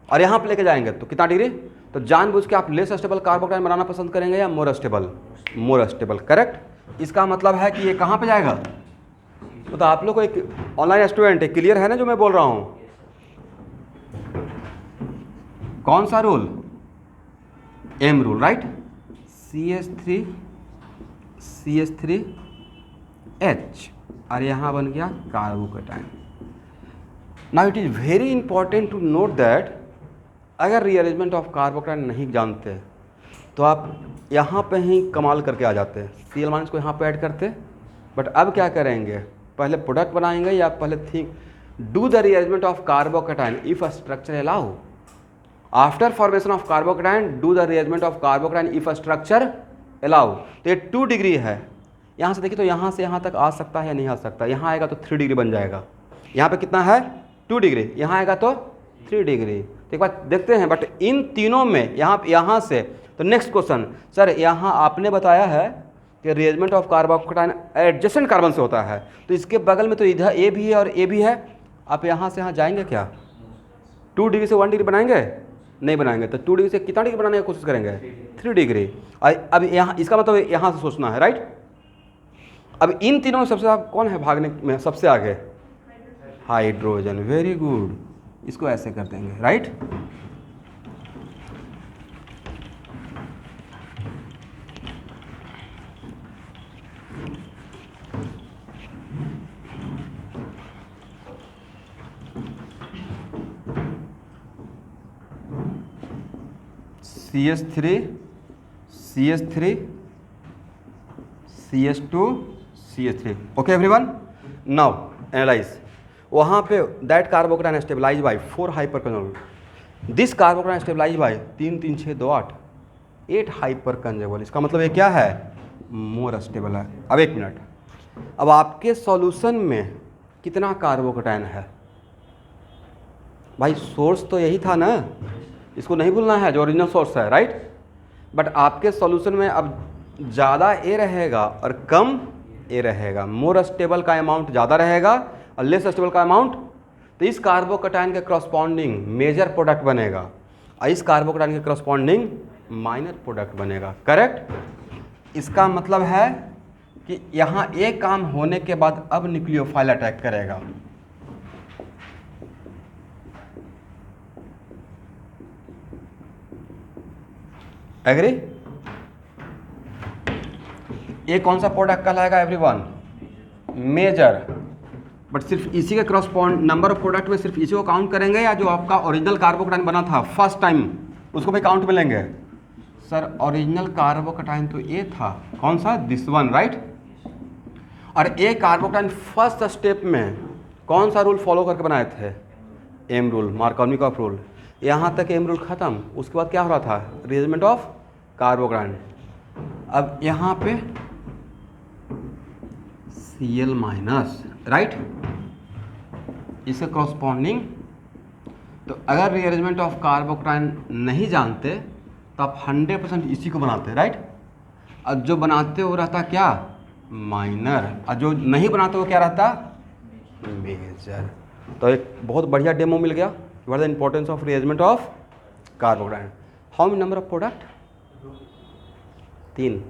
और यहाँ पे लेके जाएंगे तो कितना डिग्री। तो जानबूझ के आप लेस स्टेबल कार्बोकैटायन बनाना पसंद करेंगे या more stable, more stable, correct. इसका मतलब है कि ये कहाँ पे जाएगा। तो आप लोग को एक ऑनलाइन स्टूडेंट है, क्लियर है ना जो मैं बोल रहा हूँ। कौन सा rule, M rule, right. CH3H और यहाँ बन गया carbocation. Now it is very important to note that अगर रीअरेंजमेंट ऑफ कार्बोकैटायन नहीं जानते तो आप यहाँ पे ही कमाल करके आ जाते। Cl माइनस को यहाँ पे ऐड करते, बट अब क्या करेंगे, पहले प्रोडक्ट बनाएंगे या पहले think do the rearrangement of carbocation if a structure allow. After formation of carbocation do the rearrangement of carbocation if structure allow. तो ये 2 डिग्री है, यहाँ से देखिए तो यहाँ से यहाँ तक आ सकता है या नहीं आ सकता, यहाँ आएगा तो 3 डिग्री बन जाएगा, यहाँ पे कितना है 2 डिग्री, यहाँ आएगा तो 3 डिग्री। तो एक बात देखते हैं, बट इन तीनों में यहाँ से तो नेक्स्ट क्वेश्चन सर, यहाँ आपने बताया है कि rearrangement of carbocation adjacent carbon से होता है, तो इसके बगल में तो इधर ए भी है और ए भी है, आप यहाँ से यहाँ जाएंगे क्या, 2 डिग्री से 1 डिग्री बनाएंगे, नहीं बनाएंगे, तो 2 डिग्री से कितना डिग्री बनाने की कोशिश करेंगे, 3 डिग्री। अब यहाँ इसका मतलब यहाँ से सोचना है, राइट। अब इन तीनों में सबसे कौन है भागने में सबसे आगे, हाइड्रोजन, वेरी गुड, इसको ऐसे कर देंगे, right. CH3 CH3 CH2 CH3, okay everyone. Now analyse, वहाँ पे that carbocation stabilize by 4 hyperconjugable, this carbocation stabilize by 3 3 6 2 8 8 hyperconjugable, इसका मतलब ये क्या है, मोर स्टेबल है। अब एक मिनट, अब आपके सॉल्यूशन में कितना कार्बोकैटायन है भाई, सोर्स तो यही था ना, इसको नहीं भूलना है जो ओरिजिनल सोर्स है, राइट। बट आपके सॉल्यूशन में अब ज़्यादा ए रहेगा और कम ए रहेगा, मोर स्टेबल का अमाउंट ज़्यादा रहेगा और लेस स्टेबल का अमाउंट, तो इस कार्बोकैटायन के करस्पॉन्डिंग मेजर प्रोडक्ट बनेगा और इस कार्बोकैटायन के करस्पॉन्डिंग माइनर प्रोडक्ट बनेगा, करेक्ट। इसका मतलब है कि यहाँ ए काम होने के बाद अब न्यूक्लियोफाइल अटैक करेगा, एग्री। ये कौन सा प्रोडक्ट कहलाएगा एवरीवन, मेजर। बट सिर्फ इसी के करस्पॉन्ड नंबर ऑफ प्रोडक्ट में सिर्फ इसी को काउंट करेंगे या जो आपका ओरिजिनल कार्बोकैटायन बना था फर्स्ट टाइम उसको भी काउंट में लेंगे। सर ओरिजिनल कार्बोकैटायन तो ए था, कौन सा, दिस वन, राइट। और ए कार्बोकैटायन फर्स्ट स्टेप में कौन सा रूल फॉलो करके बनाए थे, एम रूल, मार्कोव्निकॉफ रूल। यहाँ तक एम रूल ख़त्म, उसके बाद क्या हो रहा था, रीअरेंजमेंट ऑफ कार्बोकैटायन। अब यहाँ पे Cl माइनस, राइट, इसके कॉरस्पॉन्डिंग। तो अगर रीअरेंजमेंट ऑफ कार्बोकैटायन नहीं जानते तो आप 100% इसी को बनाते, राइट। और जो बनाते वो रहता क्या, माइनर, और जो नहीं बनाते वो क्या रहता, मेजर। तो एक बहुत बढ़िया डेमो मिल गया, what the importance of rearrangement of carbocation. How many number of product, 3।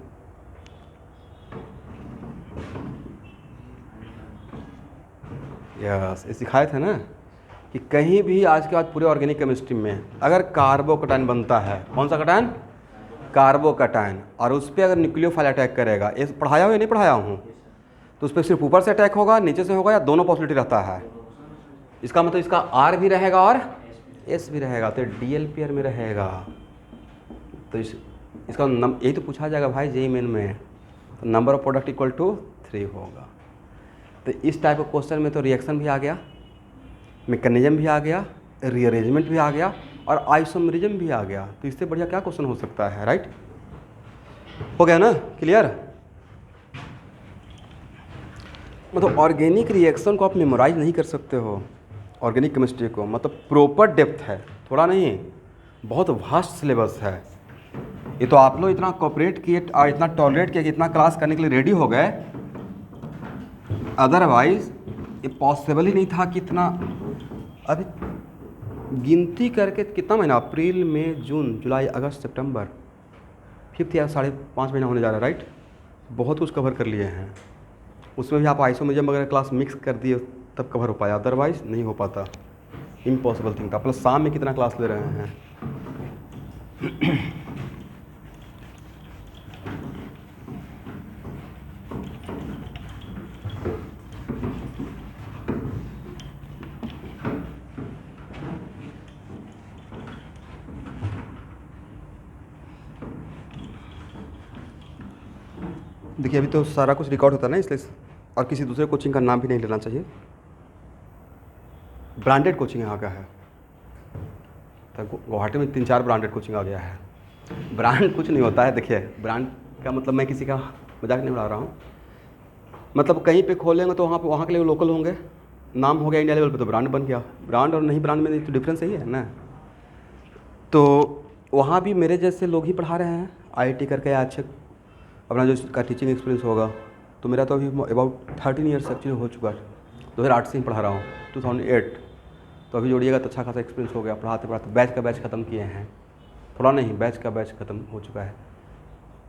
Yes, ये सिखाए थे ना कि कहीं भी आज के बाद पूरे ऑर्गेनिक केमिस्ट्री में अगर कार्बोकैटायन बनता है, कौन सा कैटायन, कार्बोकैटायन, और उस पर अगर न्यूक्लियोफाइल अटैक करेगा, ये पढ़ाया हो या नहीं पढ़ाया हूँ, तो उस पर सिर्फ ऊपर से अटैक होगा, नीचे से होगा, या दोनों पॉसिबिलिटी रहता है। इसका मतलब इसका आर भी रहेगा और एस भी रहेगा, तो डीएल पेयर में रहेगा। तो इसका यही तो पूछा जाएगा भाई जेईई मेन में, तो number of product equal to 3 होगा। तो इस टाइप ऑफ क्वेश्चन में तो रिएक्शन भी आ गया, मैकेनिज्म भी आ गया, रीअरेंजमेंट भी आ गया और आइसोमरिज्म भी आ गया। तो इससे बढ़िया क्या क्वेश्चन हो सकता है, राइट। हो गया ना, क्लियर। मतलब ऑर्गेनिक रिएक्शन को आप मेमोराइज नहीं कर सकते हो, ऑर्गेनिक केमिस्ट्री को, मतलब प्रॉपर डेप्थ है, थोड़ा नहीं, बहुत वास्ट सिलेबस है। ये तो आप लोग इतना कोऑपरेट किए और इतना टॉलरेट किए कि इतना क्लास करने के लिए रेडी हो गए, अदरवाइज ये पॉसिबल ही नहीं था कि इतना। अभी गिनती करके कितना महीना, अप्रैल मई जून जुलाई अगस्त सितंबर, 5th या 5.5 महीना होने जा रहा है, राइट। बहुत कुछ कवर कर लिए हैं, उसमें भी आप आइसोमरिज्म वगैरह क्लास मिक्स कर दिए तब कवर हो पाया, अदरवाइज नहीं हो पाता, इम्पॉसिबल थिंग था। प्लस शाम में कितना क्लास ले रहे हैं। देखिए अभी तो सारा कुछ रिकॉर्ड होता है ना, इसलिए और किसी दूसरे कोचिंग का नाम भी नहीं लेना चाहिए, ब्रांडेड कोचिंग यहाँ का है। तो गुवाहाटी में 3-4 ब्रांडेड कोचिंग आ गया है। ब्रांड कुछ नहीं होता है, देखिए ब्रांड का मतलब मैं किसी का मजाक नहीं उड़ा रहा हूँ। मतलब कहीं पे खोलेंगे तो वहाँ के लिए लोकल होंगे, नाम हो गया इंडिया लेवल पे तो ब्रांड बन गया। ब्रांड और नहीं ब्रांड में तो डिफरेंस यही है ना। तो वहाँ भी मेरे जैसे लोग ही पढ़ा रहे हैं, IIT करके या अच्छे अपना जो इसका टीचिंग एक्सपीरियंस होगा। तो मेरा तो अभी अबाउट 13 ईयर्स एक्चुअली हो चुका है, 2008 से ही पढ़ा रहा हूँ, 2008। तो अभी जोड़िएगा तो अच्छा खासा एक्सपीरियंस हो गया। पढ़ाते पढ़ाते बैच का बैच ख़त्म किए हैं, थोड़ा नहीं बैच का बैच ख़त्म हो चुका है।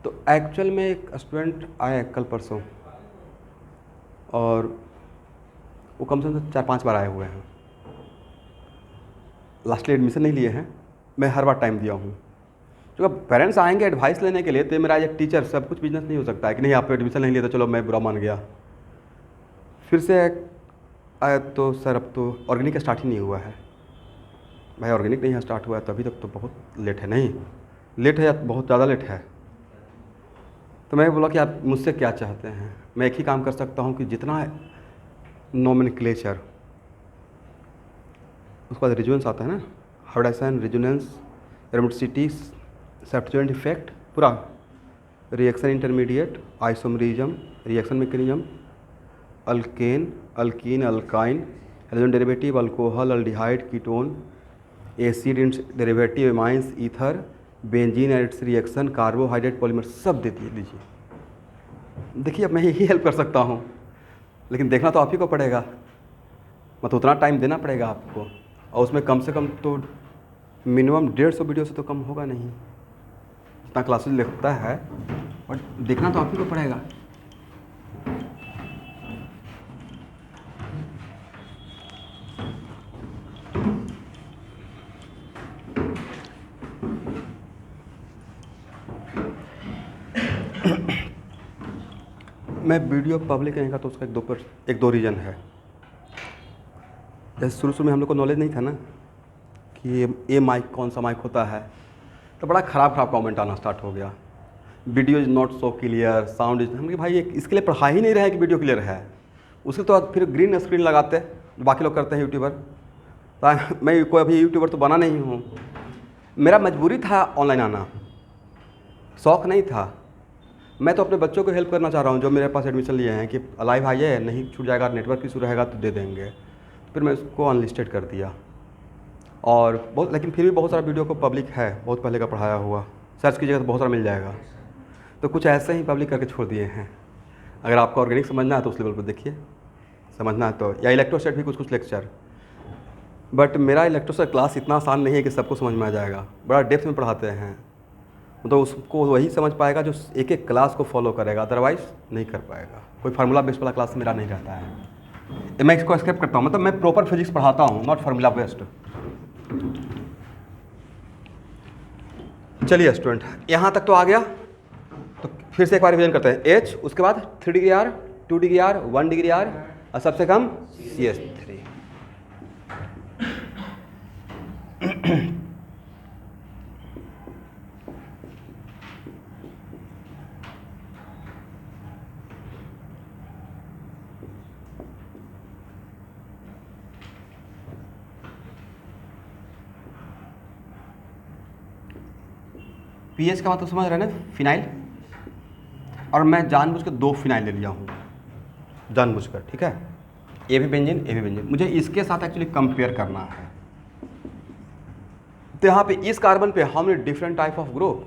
तो एक्चुअल में एक स्टूडेंट आया कल परसों, और वो कम से कम 4-5 बार आए हुए हैं। लास्टली एडमिशन नहीं लिए हैं, मैं हर बार टाइम दिया हूँ। जो पेरेंट्स आएंगे एडवाइस लेने के लिए, तो मेरा एक टीचर सब कुछ बिजनेस नहीं हो सकता है कि नहीं आप एडमिशन नहीं लिया तो चलो मैं बुरा मान गया। फिर से आया तो सर अब तो ऑर्गेनिक स्टार्ट ही नहीं हुआ है। भाई ऑर्गेनिक नहीं है स्टार्ट हुआ है तो अभी तक तो बहुत लेट है, नहीं लेट है या बहुत ज़्यादा लेट है। तो मैं बोला कि आप मुझसे क्या चाहते हैं। मैं एक ही काम कर सकता हूँ कि जितना नोमेनक्लेचर, उसके बाद रिजुएंस आता है ना, हाइब्रिडाइजेशन, रिजुनेंस, एरोमेटिसिटी, सब्स्टिट्यूएंट इफेक्ट, पूरा reaction intermediate, isomerism, reaction mechanism, alkane, alkyne, alkyne, halogen derivative, alcohol, aldehyde, ketone, acid derivative, amines, ether, benzene and it's reaction, carbohydrate, polymer, सब दे दीजिए। देखिए अब मैं यही हेल्प कर सकता हूँ, लेकिन देखना तो आप ही को पड़ेगा, मतलब उतना टाइम देना पड़ेगा आपको। और उसमें कम से कम तो मिनिमम 150 वीडियो से तो कम होगा नहीं, जितना क्लासेस लगता है, और देखना तो आप ही को पड़ेगा। मैं वीडियो पब्लिक करने का तो उसका एक दो रीज़न है। जैसे शुरू में हम लोग को नॉलेज नहीं था ना कि ये माइक कौन सा माइक होता है, तो बड़ा ख़राब कमेंट आना स्टार्ट हो गया। Video is not so clear, sound is, हम भाई इसके लिए पढ़ा ही नहीं रहे कि वीडियो क्लियर है। उसके तो फिर ग्रीन स्क्रीन लगाते बाकी लोग करते हैं यूट्यूबर। तो मैं कोई अभी यूट्यूबर तो बना नहीं हूँ, मेरा मजबूरी था ऑनलाइन आना, शौक़ नहीं था। मैं तो अपने बच्चों को हेल्प करना चाह रहा हूँ जो मेरे पास एडमिशन लिए हैं कि लाइव आइए, नहीं छूट जाएगा, नेटवर्क इशू रहेगा तो दे देंगे। फिर मैं उसको अनलिस्टेड कर दिया, और बहुत, लेकिन फिर भी बहुत सारा वीडियो को पब्लिक है, बहुत पहले का पढ़ाया हुआ, सर्च कीजिएगा तो बहुत सारा मिल जाएगा। तो कुछ ऐसे ही पब्लिक करके छोड़ दिए हैं। अगर आपको ऑर्गेनिक समझना है तो उस लेवल पर देखिए, समझना है तो, या इलेक्ट्रोस्टैट भी कुछ लेक्चर। बट मेरा इलेक्ट्रोस्टैट क्लास इतना आसान नहीं है कि सबको समझ में आ जाएगा, बड़ा डेप्थ में पढ़ाते हैं। तो उसको वही समझ पाएगा जो एक एक क्लास को फॉलो करेगा, अदरवाइज़ नहीं कर पाएगा। कोई फार्मूला बेस्ड वाला क्लास मेरा नहीं रहता है। मैं इसको स्किप करता हूँ, मतलब मैं प्रॉपर फिजिक्स पढ़ाता हूँ, नॉट फार्मूला बेस्ड। चलिए स्टूडेंट, यहाँ तक तो आ गया। तो फिर से एक बार रिवीजन करते हैं। H, उसके बाद 3 degree R, 2 degree R, 1 degree R, और सबसे कम CH3। pH का मतलब समझ रहे हैं ना, फिनाइल। और मैं जानबूझ के 2 फिनाइल ले लिया हूँ, जानबूझकर, ठीक है। ए भी बेंजीन, ए भी बेंजीन, मुझे इसके साथ एक्चुअली कंपेयर करना है। तो यहाँ पे इस कार्बन पे how many different type of group,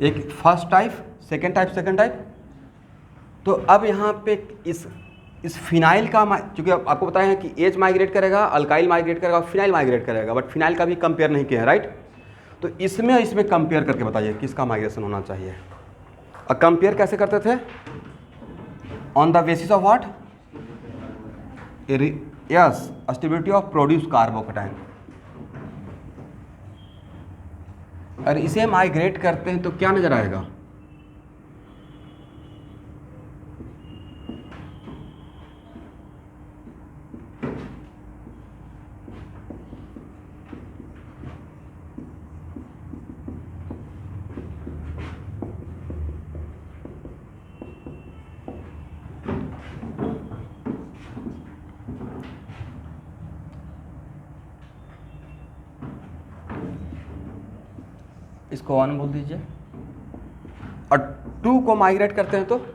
एक फर्स्ट टाइप, सेकेंड टाइप। तो अब यहाँ पे इस फिनाइल का, क्योंकि आपको बताया है कि एच माइग्रेट करेगा, अल्काइल माइग्रेट करेगा, फिनाइल माइग्रेट करेगा, बट फिनाइल का भी कंपेयर नहीं किया है, राइट। तो इसमें कंपेयर करके बताइए किसका माइग्रेशन होना चाहिए। और कंपेयर कैसे करते थे, on the basis of what, yes, stability of produce carbocation. और इसे माइग्रेट करते हैं तो क्या नजर आएगा, इसको 1 बोल दीजिए, और 2 को माइग्रेट करते हैं तो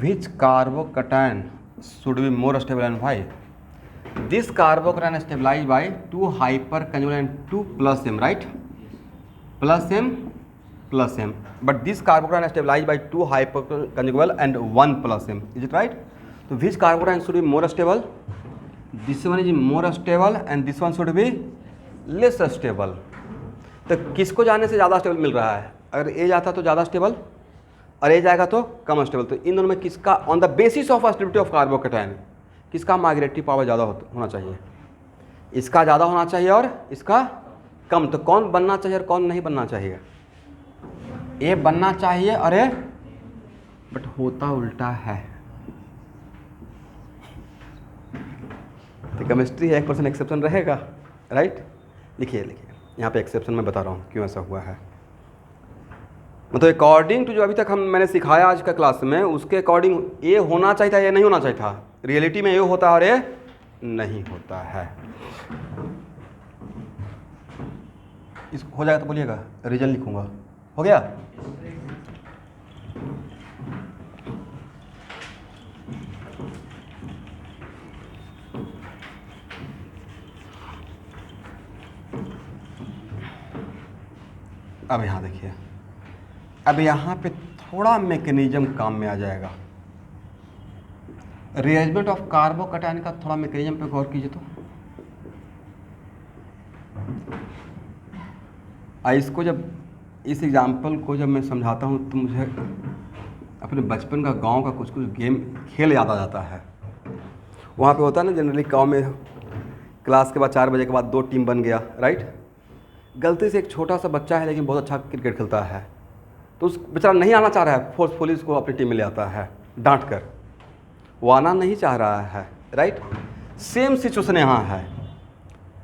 which carbocation should be more stable and why? This carbocation is stabilized by 2 hyperconjugate and 2 plus m, right? Plus m, but this carbocation is stabilized by 2 hyperconjugate and 1 plus m. Is it right? So which carbocation should be more stable? This one is more stable and this one should be less stable. तो किसको जाने से ज़्यादा स्टेबल मिल रहा है? अगर ए जाता तो ज़्यादा स्टेबल और ए जाएगा तो कम स्टेबल। तो इन दोनों में किसका on the basis of stability of carbocation किसका माइग्रेटरी पावर ज़्यादा होना चाहिए? इसका ज़्यादा होना चाहिए और इसका कम। तो कौन बनना चाहिए और कौन नहीं बनना चाहिए? ए बनना चाहिए और ए, बट होता उल्टा है। तो केमिस्ट्री है, 1% एक्सेप्शन रहेगा, राइट? लिखिए यहाँ पे एक्सेप्शन मैं बता रहा हूँ क्यों ऐसा हुआ है। मतलब अकॉर्डिंग टू जो अभी तक मैंने सिखाया आज का क्लास में, उसके अकॉर्डिंग ए होना चाहिए था, ये नहीं होना चाहिए था। रियलिटी में ए होता है और ए नहीं होता है। इस हो जाएगा तो बोलिएगा, रीजन लिखूंगा। हो गया? अब यहाँ देखिए, अब यहाँ पे थोड़ा मैकेनिज्म काम में आ जाएगा। रीअरेंजमेंट ऑफ कार्बोकेटायन का थोड़ा मैकेनिज्म पे गौर कीजिए। तो इसको जब इस एग्जाम्पल को जब मैं समझाता हूँ तो मुझे अपने बचपन का गांव का कुछ गेम खेल याद आ जाता है। वहाँ पे होता है ना जनरली गांव में, क्लास के बाद 4 बजे के बाद 2 टीम बन गया, राइट? गलती से एक छोटा सा बच्चा है लेकिन बहुत अच्छा क्रिकेट खेलता है, तो उस बेचारा नहीं आना चाह रहा है, फोर्सफुली उसको अपनी टीम में ले आता है डांट कर। वो आना नहीं चाह रहा है, राइट? सेम सिचुएशन यहाँ है।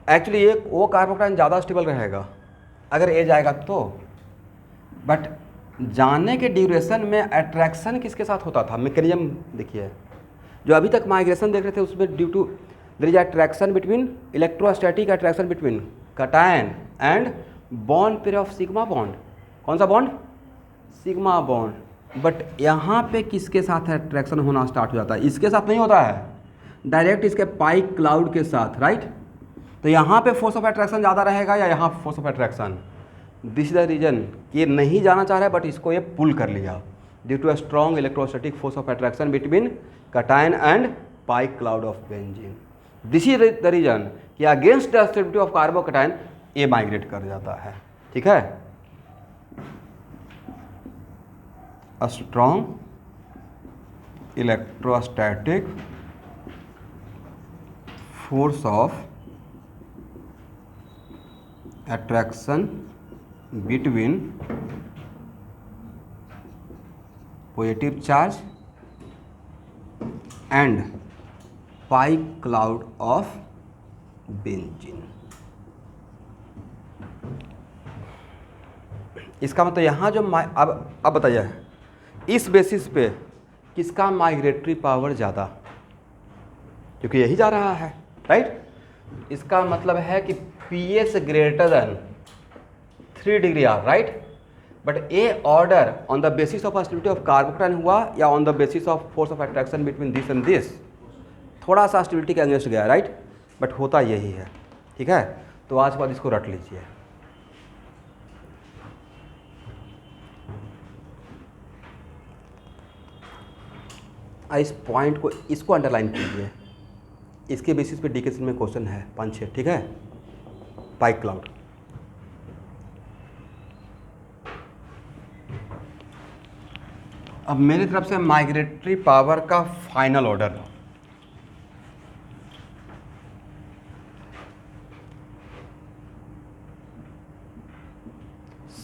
एक्चुअली ये वो कार्बोकेटायन ज़्यादा स्टेबल रहेगा अगर ए जाएगा तो, बट जाने के ड्यूरेशन में अट्रैक्शन किसके साथ होता था? मैकेनिज्म देखिए, जो अभी तक माइग्रेशन देख रहे थे उसमें due to there is attraction between, electrostatic attraction between cation and bond pair of sigma bond. कौन सा बॉन्ड? Sigma bond. बट यहाँ पे किसके साथ अट्रैक्शन होना स्टार्ट हो जाता है? इसके साथ नहीं होता है, डायरेक्ट इसके पाई क्लाउड के साथ, राइट? तो यहाँ पे फोर्स ऑफ अट्रैक्शन ज़्यादा रहेगा या यहाँ force of attraction? This is the reason, ये नहीं जाना चाह रहा है बट इसको ये पुल कर लिया due to a strong electrostatic force of attraction between cation and pi cloud of benzene. This is the reason कि against the stability of carbocation a migrate कर जाता है। ठीक है? A strong electrostatic force of attraction between positive charge and pi cloud of benzene. इसका मतलब यहाँ जो अब बताइए, इस बेसिस पे किसका माइग्रेटरी पावर ज़्यादा? क्योंकि यही जा रहा है, राइट? इसका मतलब है कि PS greater than 3 degree R, right? But a order on the basis of stability of carbocation हुआ या on the basis of force of attraction between this and this? थोड़ा सा स्टेबिलिटी के अगेंस्ट गया, राइट? बट होता यही है। ठीक है? तो आज के बाद इसको रट लीजिए। इस पॉइंट को, इसको अंडरलाइन कीजिए। इसके बेसिस पे डीकेसन में क्वेश्चन है 5-6। ठीक है? पाई क्लाउड। अब मेरी तरफ से माइग्रेटरी पावर का फाइनल ऑर्डर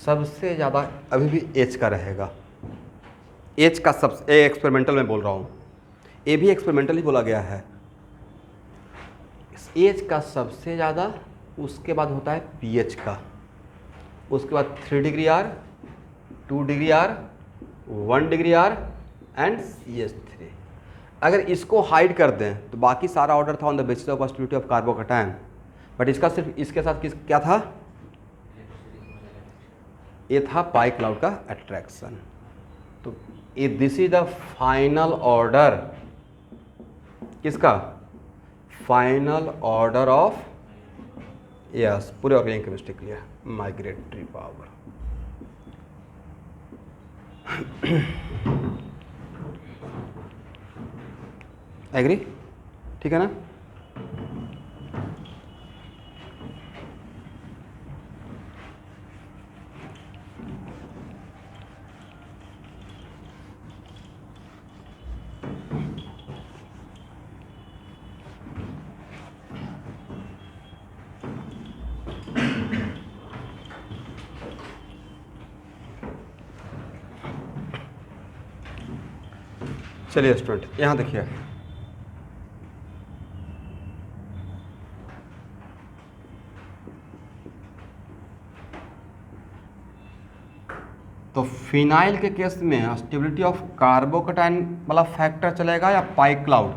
सबसे ज़्यादा अभी भी एच का रहेगा। एच का सबसे एक्सपेरिमेंटल में बोल रहा हूँ, ए भी एक्सपेरिमेंटल ही बोला गया है। एच का सबसे ज़्यादा, उसके बाद होता है पीएच का, उसके बाद 3 degree R, 2 degree R, 1 degree R and CH3। अगर इसको हाइड कर दें तो बाकी सारा ऑर्डर था on the basis of stability of carbocation, but इसका सिर्फ इसके साथ क्या था, ये था पाई क्लाउड का अट्रैक्शन। तो ये this is the final order, किसका, फाइनल ऑर्डर ऑफ, यस, पूरे ऑर्गेनिक केमिस्ट्री के लिए माइग्रेटरी पावर। एग्री, ठीक है ना। चलिए स्टूडेंट, यहाँ देखिए, तो फिनाइल के केस में स्टेबिलिटी ऑफ कार्बोकैटायन वाला फैक्टर चलेगा या पाई क्लाउड।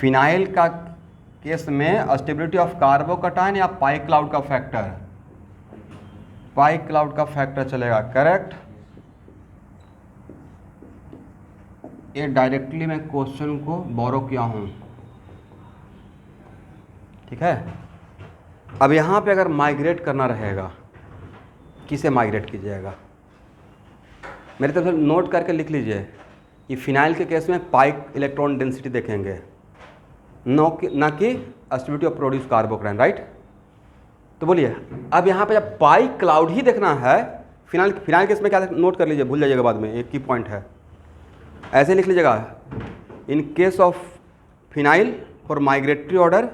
फिनाइल का केस में स्टेबिलिटी ऑफ कार्बोकैटायन या पाई क्लाउड का फैक्टर, पाई क्लाउड का फैक्टर चलेगा, करेक्ट। ये डायरेक्टली मैं क्वेश्चन को बोरो किया हूँ, ठीक है। अब यहाँ पे अगर माइग्रेट करना रहेगा, किसे माइग्रेट कीजिएगा, मेरी तरफ से नोट करके लिख लीजिए कि फिनाइल के केस में पाई इलेक्ट्रॉन डेंसिटी देखेंगे, ना कि stability of produce carbocation, right. तो बोलिए, अब यहाँ पे जब पाई क्लाउड ही देखना है, फिनाइल केस में क्या नोट कर लीजिए, भूल जाइएगा बाद में, एक की पॉइंट है, ऐसे लिख लीजिएगा, in case of phenyl for migratory order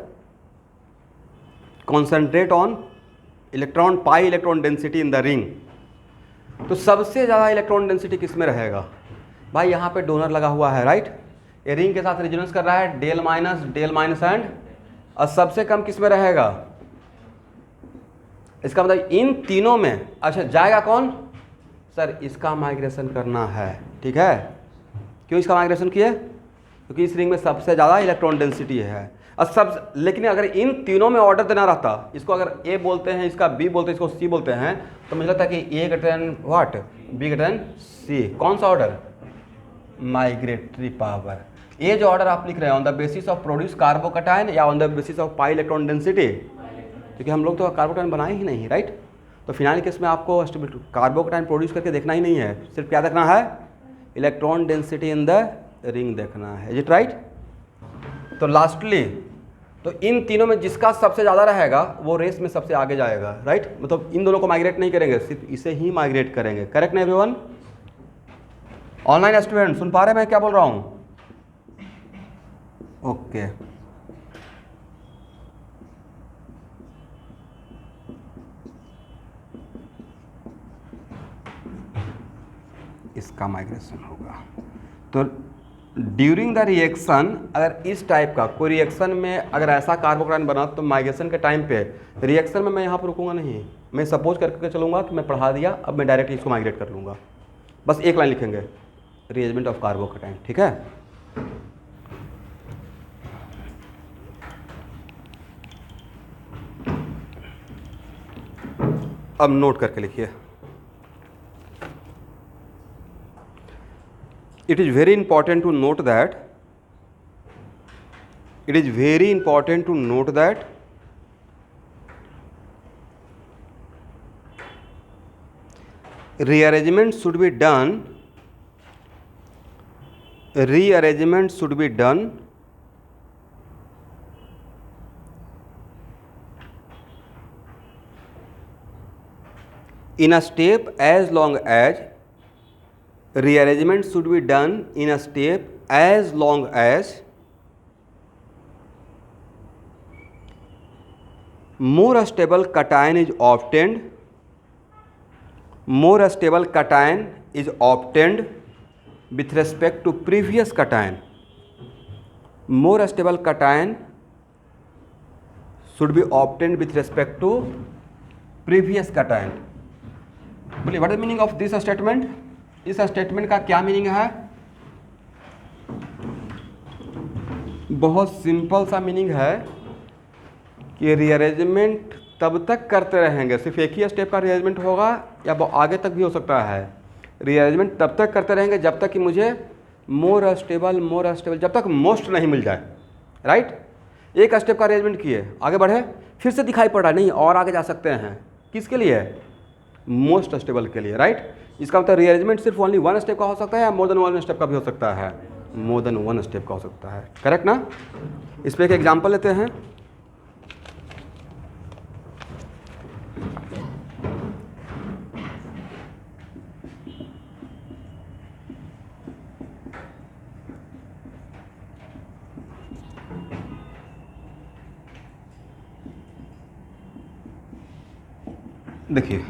concentrate on electron, pi electron density in the ring. तो सबसे ज़्यादा इलेक्ट्रॉन डेंसिटी किस में रहेगा भाई, यहाँ पे डोनर लगा हुआ है, राइट। ये रिंग के साथ रेजोनेंस कर रहा है, डेल माइनस एंड, और सबसे कम किस में रहेगा, इसका मतलब इन तीनों में। अच्छा, जाएगा कौन, सर इसका माइग्रेशन करना है, ठीक है। क्यों इसका माइग्रेशन किया, क्योंकि इस रिंग में सबसे ज़्यादा इलेक्ट्रॉन डेंसिटी है। और सब, लेकिन अगर इन तीनों में ऑर्डर देना रहता, इसको अगर ए बोलते हैं, इसका बी बोलते हैं, इसको सी बोलते हैं, तो मुझे लगता है कि a greater than what, b greater than c. कौन सा ऑर्डर, माइग्रेटरी पावर। ये जो ऑर्डर आप लिख रहे हैं on the basis of produce carbocation या on the basis of pi electron density, क्योंकि हम लोग तो कार्बोकैटायन बनाए ही नहीं, राइट। तो फिनाइल केस में आपको कार्बोकैटायन प्रोड्यूस करके देखना ही नहीं है, सिर्फ क्या देखना है, electron density in the ring देखना है, इज इट राइट। तो लास्टली, तो इन तीनों में जिसका सबसे ज़्यादा रहेगा वो रेस में सबसे आगे जाएगा, राइट। मतलब इन दोनों को माइग्रेट नहीं करेंगे, सिर्फ इसे ही माइग्रेट करेंगे, करेक्ट ना एवरीवन। ऑनलाइन स्टूडेंट सुन पा रहे हैं मैं क्या बोल रहा हूँ, ओके। इसका माइग्रेशन होगा। तो ड्यूरिंग द रिएक्शन, अगर इस टाइप का कोई रिएक्शन में अगर ऐसा कार्बोकैटायन बना, तो माइग्रेशन के टाइम पे रिएक्शन में मैं यहाँ पर रुकूंगा नहीं, मैं सपोज करके चलूँगा कि मैं पढ़ा दिया, अब मैं डायरेक्टली इसको माइग्रेट कर लूँगा। बस एक लाइन लिखेंगे, रीअरेंजमेंट ऑफ कार्बोकैटायन, ठीक है। अब नोट करके लिखिए, it is very important to note that, it is very important to note that rearrangement should be done, rearrangement should be done in a step as long as, rearrangement should be done in a step as long as more stable cation is obtained, more stable cation is obtained with respect to previous cation. More stable cation should be obtained with respect to previous cation. बोलिए what is meaning of this statement? इस स्टेटमेंट का क्या मीनिंग है? बहुत सिंपल सा मीनिंग है कि रीअरेंजमेंट तब तक करते रहेंगे, सिर्फ एक ही स्टेप का रीअरेंजमेंट होगा या वो आगे तक भी हो सकता है। रीअरेंजमेंट तब तक करते रहेंगे जब तक कि मुझे मोर स्टेबल जब तक मोस्ट नहीं मिल जाए, राइट। एक स्टेप का अरेंजमेंट किए, आगे बढ़े, फिर से दिखाई पड़ रहा है नहीं और आगे जा सकते हैं, किसके लिए? मोस्ट स्टेबल के लिए, राइट। इसका मतलब रीअरेंजमेंट सिर्फ ओनली वन स्टेप का हो सकता है या मोर देन वन स्टेप का भी हो सकता है? मोर देन वन स्टेप का हो सकता है, करेक्ट ना। इस पर एक एग्जांपल लेते हैं। देखिए,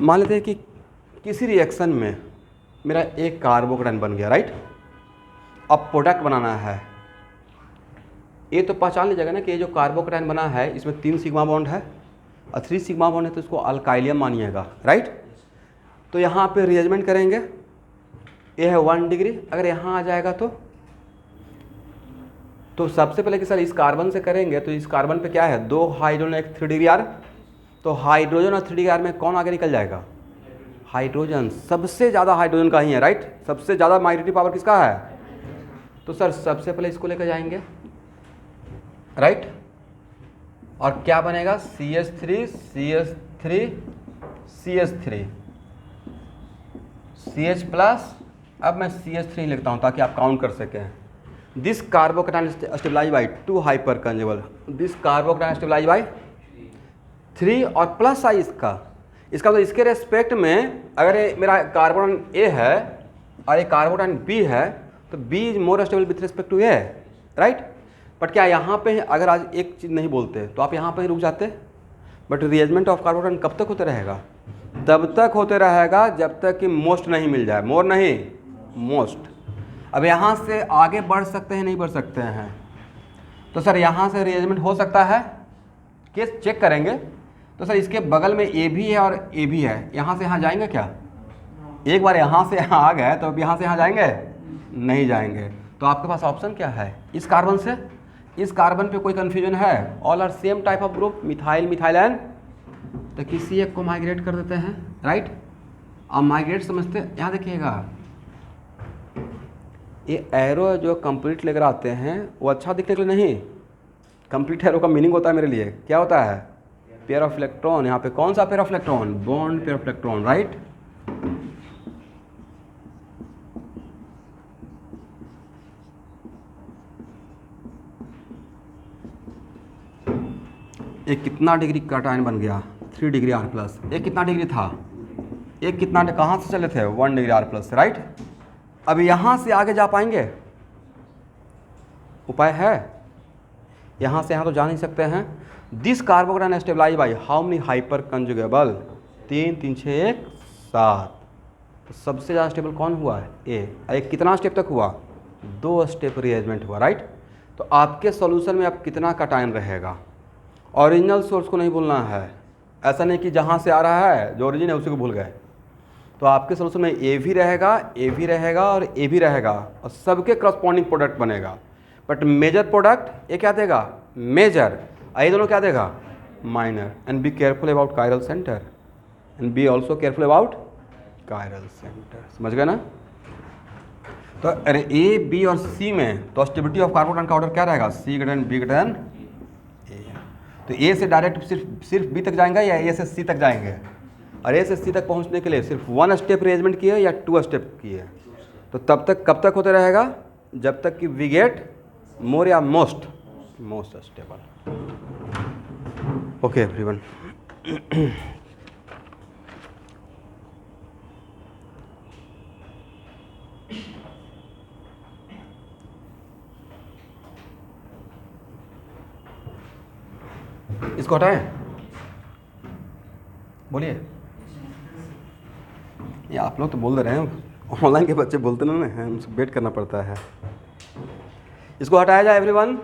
मान लेते हैं कि किसी रिएक्शन में मेरा एक कार्बोकेटाइन बन गया, राइट। अब प्रोडक्ट बनाना है। ये तो पहचान लीजिएगा ना कि ये जो कार्बोकेटाइन बना है इसमें 3 सिग्मा बॉन्ड है और 3 सिग्मा बॉन्ड है तो इसको अल्काइलियम मानिएगा, राइट। तो यहाँ पे रिएरेंजमेंट करेंगे, ये है 1 डिग्री। अगर यहाँ आ जाएगा तो सबसे पहले कि सर इस कार्बन से करेंगे तो इस कार्बन पे क्या है, 2 हाइड्रोजन, एक 3 डिग्री आर। तो हाइड्रोजन और 3 डिग्री आर में कौन आगे निकल जाएगा? हाइड्रोजन। सबसे ज़्यादा हाइड्रोजन का ही है, राइट। सबसे ज़्यादा माइग्रेटिव पावर किसका है? तो सर सबसे पहले इसको लेकर जाएंगे, राइट। और क्या बनेगा? CH3 CH3 CH3 CH plus. अब मैं CH3 लिखता हूँ ताकि आप काउंट कर सकें। This carbocation stabilize by 2 hyper conjugal. This carbocation stabilize by 3 और प्लस आई इसका मतलब इसके रेस्पेक्ट में अगर ये मेरा कार्बोन ए है और ये कार्बोकेटाइन बी है तो B is more stable with respect to A, right. But क्या यहाँ पे अगर आज एक चीज़ नहीं बोलते तो आप यहाँ पे ही रुक जाते। बट रीअरेंजमेंट ऑफ कार्बोकेटाइन कब तक होते रहेगा? तब तक होते रहेगा जब तक कि मोस्ट नहीं मिल जाए, मोर नहीं मोस्ट। अब यहाँ से आगे बढ़ सकते हैं, नहीं बढ़ सकते हैं? तो सर यहाँ से रीअरेंजमेंट हो सकता है, केस चेक करेंगे। तो सर इसके बगल में ए भी है और ए भी है, यहाँ से यहाँ जाएंगे क्या? एक बार यहाँ से यहाँ आ गए तो अब यहाँ से यहाँ जाएंगे? नहीं जाएंगे। तो आपके पास ऑप्शन क्या है? इस कार्बन से इस कार्बन पे कोई कन्फ्यूजन है? All are same type of group, methyl methyl एन। तो किसी एक को माइग्रेट कर देते हैं, राइट। अब माइग्रेट समझते हैं, यहाँ देखिएगा ये एरो जो कंप्लीट लेकर आते हैं वो अच्छा दिखने के लिए नहीं। कंप्लीट एरो का मीनिंग होता है मेरे लिए, क्या होता है? Pair of electron. यहाँ पे कौन सा pair of electron? Bond pair of electron, right. एक कितना डिग्री कैटायन बन गया? 3 डिग्री आर प्लस। एक कितना डिग्री था? एक कितना कहाँ से चले थे? 1 डिग्री आर प्लस, राइट। अब यहाँ से आगे जा पाएंगे? उपाय है? यहाँ से यहाँ तो जा नहीं सकते हैं। This carbocation stabilize by how many hyper conjugable? 3 3 6 1 7। तो सबसे ज़्यादा स्टेबल कौन हुआ है? ए। कितना स्टेप तक हुआ? 2 स्टेप रीअरेंजमेंट हुआ, राइट। तो आपके सॉल्यूशन में अब कितना कैटायन रहेगा? ओरिजिनल सोर्स को नहीं भूलना है। ऐसा नहीं कि जहाँ से आ रहा है जो ओरिजिन है उसी को भूल गए। तो आपके सॉल्यूशन में ए भी रहेगा, ए भी रहेगा और ए भी रहेगा और सबके करस्पॉन्डिंग प्रोडक्ट बनेगा। बट मेजर प्रोडक्ट ये क्या देगा? मेजर। ये दोनों क्या देगा? Minor. And be careful about chiral centre and be also careful about chiral centre. समझ गए ना? तो अरे ए बी और सी में तो स्टेबिलिटी ऑफ कार्बोकेटाइन का ऑर्डर क्या रहेगा? सी ग्रेटर बी ग्रेटर ए। तो ए से डायरेक्ट सिर्फ बी तक जाएंगे या ए से सी तक जाएंगे? और ए से सी तक पहुंचने के लिए सिर्फ 1 स्टेप रीअरेंजमेंट किए या 2 स्टेप किए? तो तब तक कब तक होते रहेगा? जब तक कि वी गेट मोर या मोस्ट स्टेबल। Okay everyone. इसको हटाएं। बोलिए। ये आप लोग तो बोल दे रहे हैं, ऑनलाइन के बच्चे बोलते ना हैं, उनसे वेट करना पड़ता है। इसको हटाया जाए एवरीवन।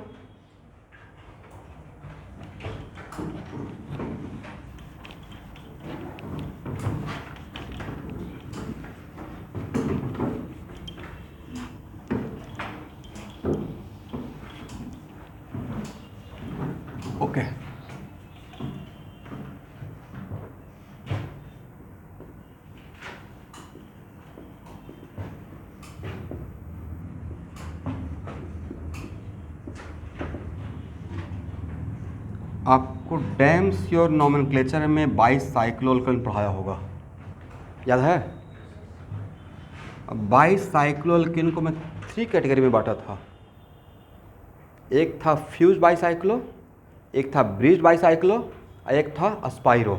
ओके, आपको डैम्स योर नोमेनक्लेचर में बाईसाइक्लोअल्कन पढ़ाया होगा, याद है? अब बाईसाइक्लोअल्किन को मैं 3 कैटेगरी में बांटा था। एक था फ्यूज बाईसाइक्लो, एक था ब्रिज बाईसाइक्लो और एक था अस्पाइरो।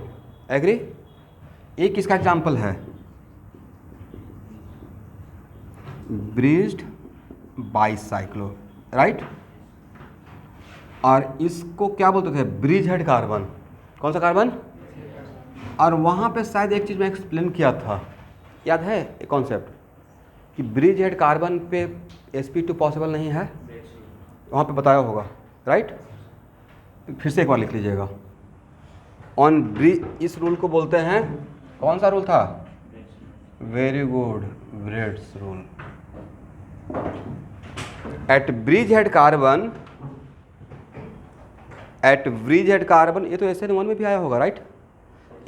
एग्री? एक इसका एग्जाम्पल है ब्रिज्ड बाईसाइक्लो, राइट? और इसको क्या बोलते थे? Bridge head carbon. कौन सा कार्बन? और वहाँ पे शायद एक चीज़ मैं एक्सप्लेन किया था, याद है एक कॉन्सेप्ट, कि ब्रिज हेड कार्बन पे sp2 पॉसिबल नहीं है, वहाँ पे बताया होगा, राइट? फिर से एक बार लिख लीजिएगा। ऑन ब्रिज, इस रूल को बोलते हैं, कौन सा रूल था? Very good, Bredt's rule. At bridgehead carbon, at bridgehead carbon, ये तो SN1 में भी आया होगा, राइट?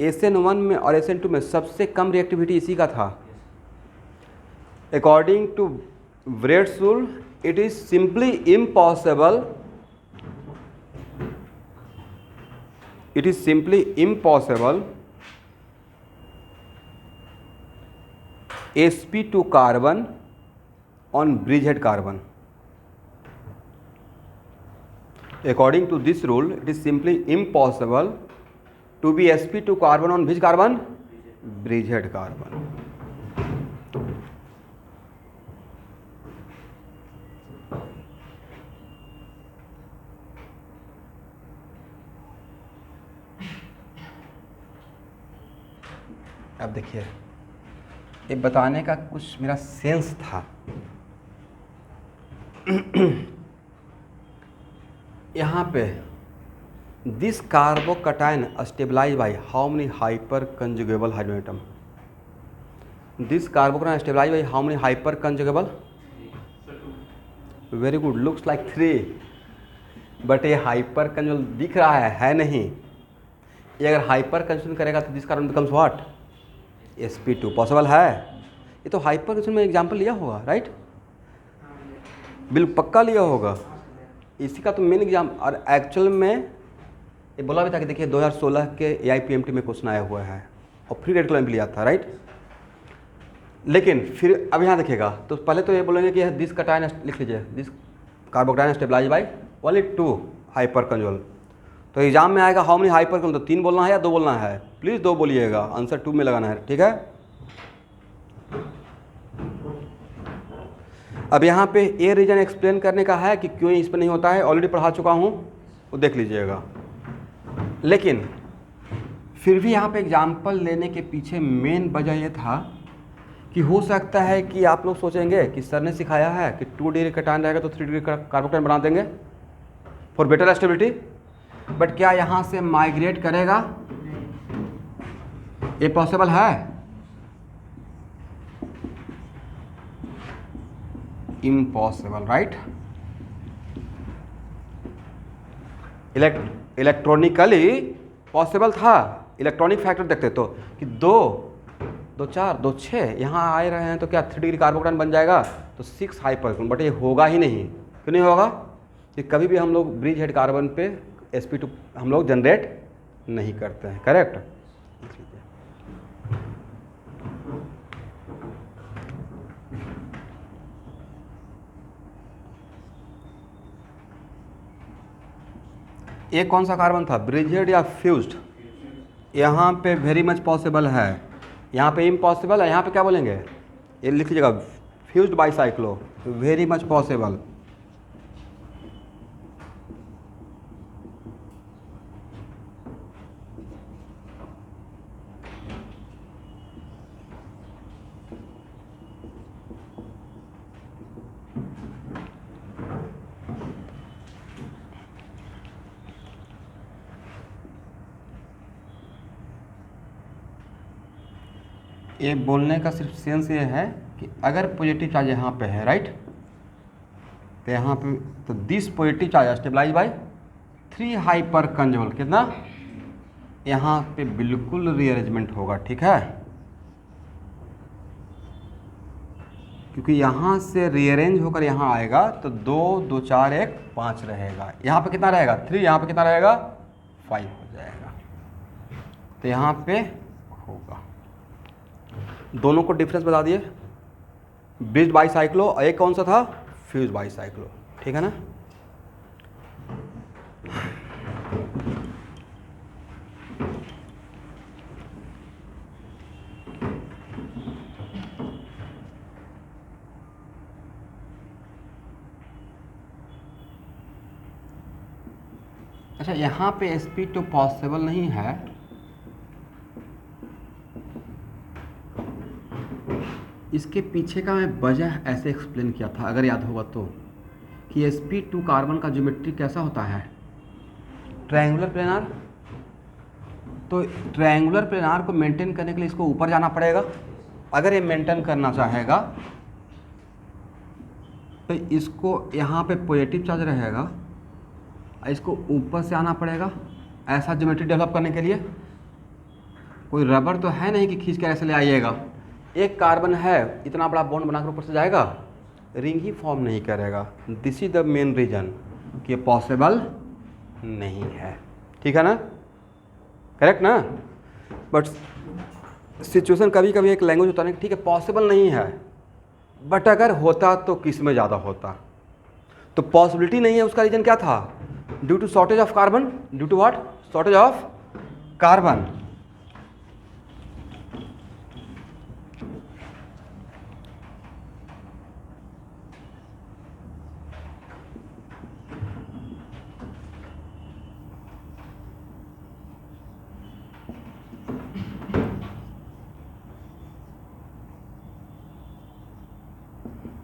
SN1 में और SN2 में सबसे कम रिएक्टिविटी इसी का था। According to Bredt's rule, it is simply impossible, it is simply impossible sp2 carbon on bridgehead carbon. According to this rule, it is simply impossible to be sp2 carbon on which carbon? Bridgehead carbon. अब देखिए, ये बताने का कुछ मेरा सेंस था। यहाँ पे this carbocation stabilize by how many hyper conjugable hydrogen atom? This carbocation stabilize by how many hyper conjugable? Very good, looks like 3, but ये हाइपर कंजुगेबल दिख रहा है नहीं। ये अगर हाइपर कंजुगेशन करेगा तो this carbon becomes what? sp2। Possible है? ये तो हाइपर कंजुगेशन में एग्जाम्पल लिया होगा, राइट? बिल्कुल पक्का लिया होगा। इसी का तो मेन एग्जाम, और एक्चुअल में ये बोला भी था कि देखिए 2016 के AIPMT में क्वेश्चन आया हुआ है और फ्री रेडिकल में लिया था, राइट? लेकिन फिर अब यहाँ देखिएगा तो पहले तो ये बोलेंगे कि दिस कटायन, लिख लीजिए, this carbocation stabilize by only 2 hyper conjugable. तो एग्जाम में आएगा हाउ मेनी हाइपर कंजुगेबल, तो 3 बोलना है या 2 बोलना है? प्लीज़ 2 बोलिएगा, आंसर 2 में लगाना है, ठीक है? अब यहाँ पे ये रीजन एक्सप्लेन करने का है कि क्यों इस पर नहीं होता है, ऑलरेडी पढ़ा चुका हूँ, वो देख लीजिएगा। लेकिन फिर भी यहाँ पे एग्जाम्पल लेने के पीछे मेन वजह ये था कि हो सकता है कि आप लोग सोचेंगे कि सर ने सिखाया है कि 2 डिग्री कटायन रहेगा तो 3 डिग्री कार्बोकटायन बना देंगे फॉर बेटर स्टेबिलिटी, बट क्या यहाँ से माइग्रेट करेगा? ये पॉसिबल है? Impossible, right? इलेक्ट्रॉनिकली पॉसिबल था, इलेक्ट्रॉनिक फैक्टर देखते तो कि 2 2 4 2 6 यहाँ आ रहे हैं तो क्या 3 डिग्री कार्बोकटायन बन जाएगा, तो 6 हाइपर, बट ये होगा ही नहीं। क्यों नहीं होगा? कि कभी भी हम लोग ब्रिज हेड कार्बन पे sp2 हम लोग जनरेट नहीं करते हैं, करेक्ट? ये कौन सा कार्बन था, ब्रिजहेड या फ्यूज्ड? यहाँ पे वेरी मच पॉसिबल है, यहाँ पे इम्पॉसिबल है। यहाँ पे क्या बोलेंगे, ये लिख लीजिएगा, fused bicyclo, very much possible. ये बोलने का सिर्फ सेंस ये है कि अगर पॉजिटिव चार्ज यहाँ पे है, राइट, तो यहाँ पे तो this positive charge stabilize by 3 hyper conjugal कितना, यहाँ पे बिल्कुल रीअरेंजमेंट होगा, ठीक है, क्योंकि यहाँ से रीअरेंज होकर यहाँ आएगा तो 2 2 4 1 5 रहेगा, यहाँ पे कितना रहेगा 3, यहाँ पे कितना रहेगा 5 हो जाएगा, तो यहाँ पे होगा। दोनों को डिफरेंस बता दिए, ब्रिज्ड बाईसाइक्लो और एक कौन सा था, फ्यूज बाईसाइक्लो, ठीक है ना। अच्छा, यहाँ पे sp2 पॉसिबल नहीं है, इसके पीछे का मैं वजह ऐसे एक्सप्लेन किया था अगर याद होगा तो, कि sp2 कार्बन का ज्योमेट्री कैसा होता है, ट्रायंगुलर प्लेनार। तो ट्रायंगुलर प्लेनार को मेंटेन करने के लिए इसको ऊपर जाना पड़ेगा, अगर ये मेंटेन करना चाहेगा तो इसको यहाँ पे पॉजिटिव चार्ज रहेगा, इसको ऊपर से आना पड़ेगा ऐसा ज्योमेट्री डेवलप करने के लिए। कोई रबर तो है नहीं कि खींच कर ऐसे ले आइएगा, एक कार्बन है इतना बड़ा बॉन्ड बनाकर ऊपर से जाएगा, रिंग ही फॉर्म नहीं करेगा। This is the main reason कि ये पॉसिबल नहीं है, ठीक है ना, करेक्ट ना। बट सिचुएशन कभी कभी एक लैंग्वेज होता है ठीक है पॉसिबल नहीं है, बट अगर होता तो किस में ज़्यादा होता, तो पॉसिबिलिटी नहीं है, उसका रीजन क्या था, due to shortage of carbon, due to what, shortage of carbon.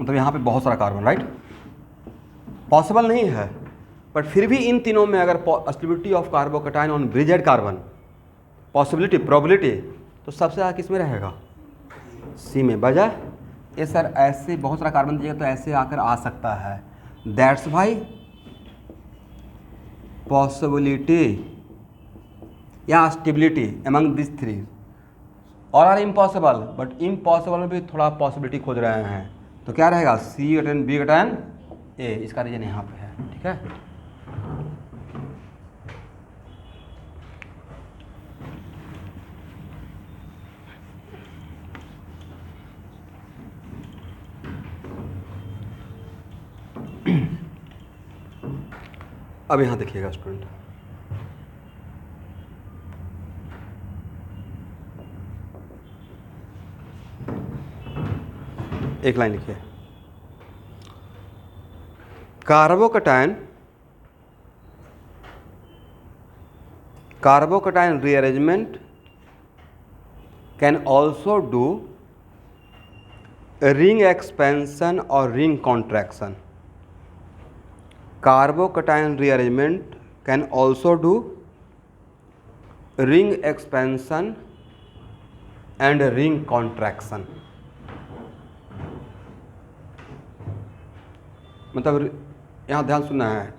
मतलब यहाँ पे बहुत सारा कार्बन, राइट, पॉसिबल नहीं है, बट फिर भी इन तीनों में अगर stability of carbocation on bridged carbon, possibility, probability, तो सबसे ज़्यादा किस में रहेगा, सी में। वजह ये सर ऐसे बहुत सारा कार्बन दीजिएगा तो ऐसे आकर आ सकता है, दैट्स भाई पॉसिबिलिटी या स्टेबिलिटी अमंग दिस थ्री और आर इम्पॉसिबल, बट इम्पॉसिबल में भी थोड़ा पॉसिबिलिटी खोज रहे हैं, तो क्या रहेगा सी गटन बी गटन ए, इसका रीजन यहाँ पे है, ठीक है। अब यहाँ देखिएगा स्टूडेंट, एक लाइन लिखिए, carbocation rearrangement can also do ring expansion or ring contraction. Carbocation rearrangement can also do ring expansion and ring contraction. मतलब यहाँ ध्यान सुनना है,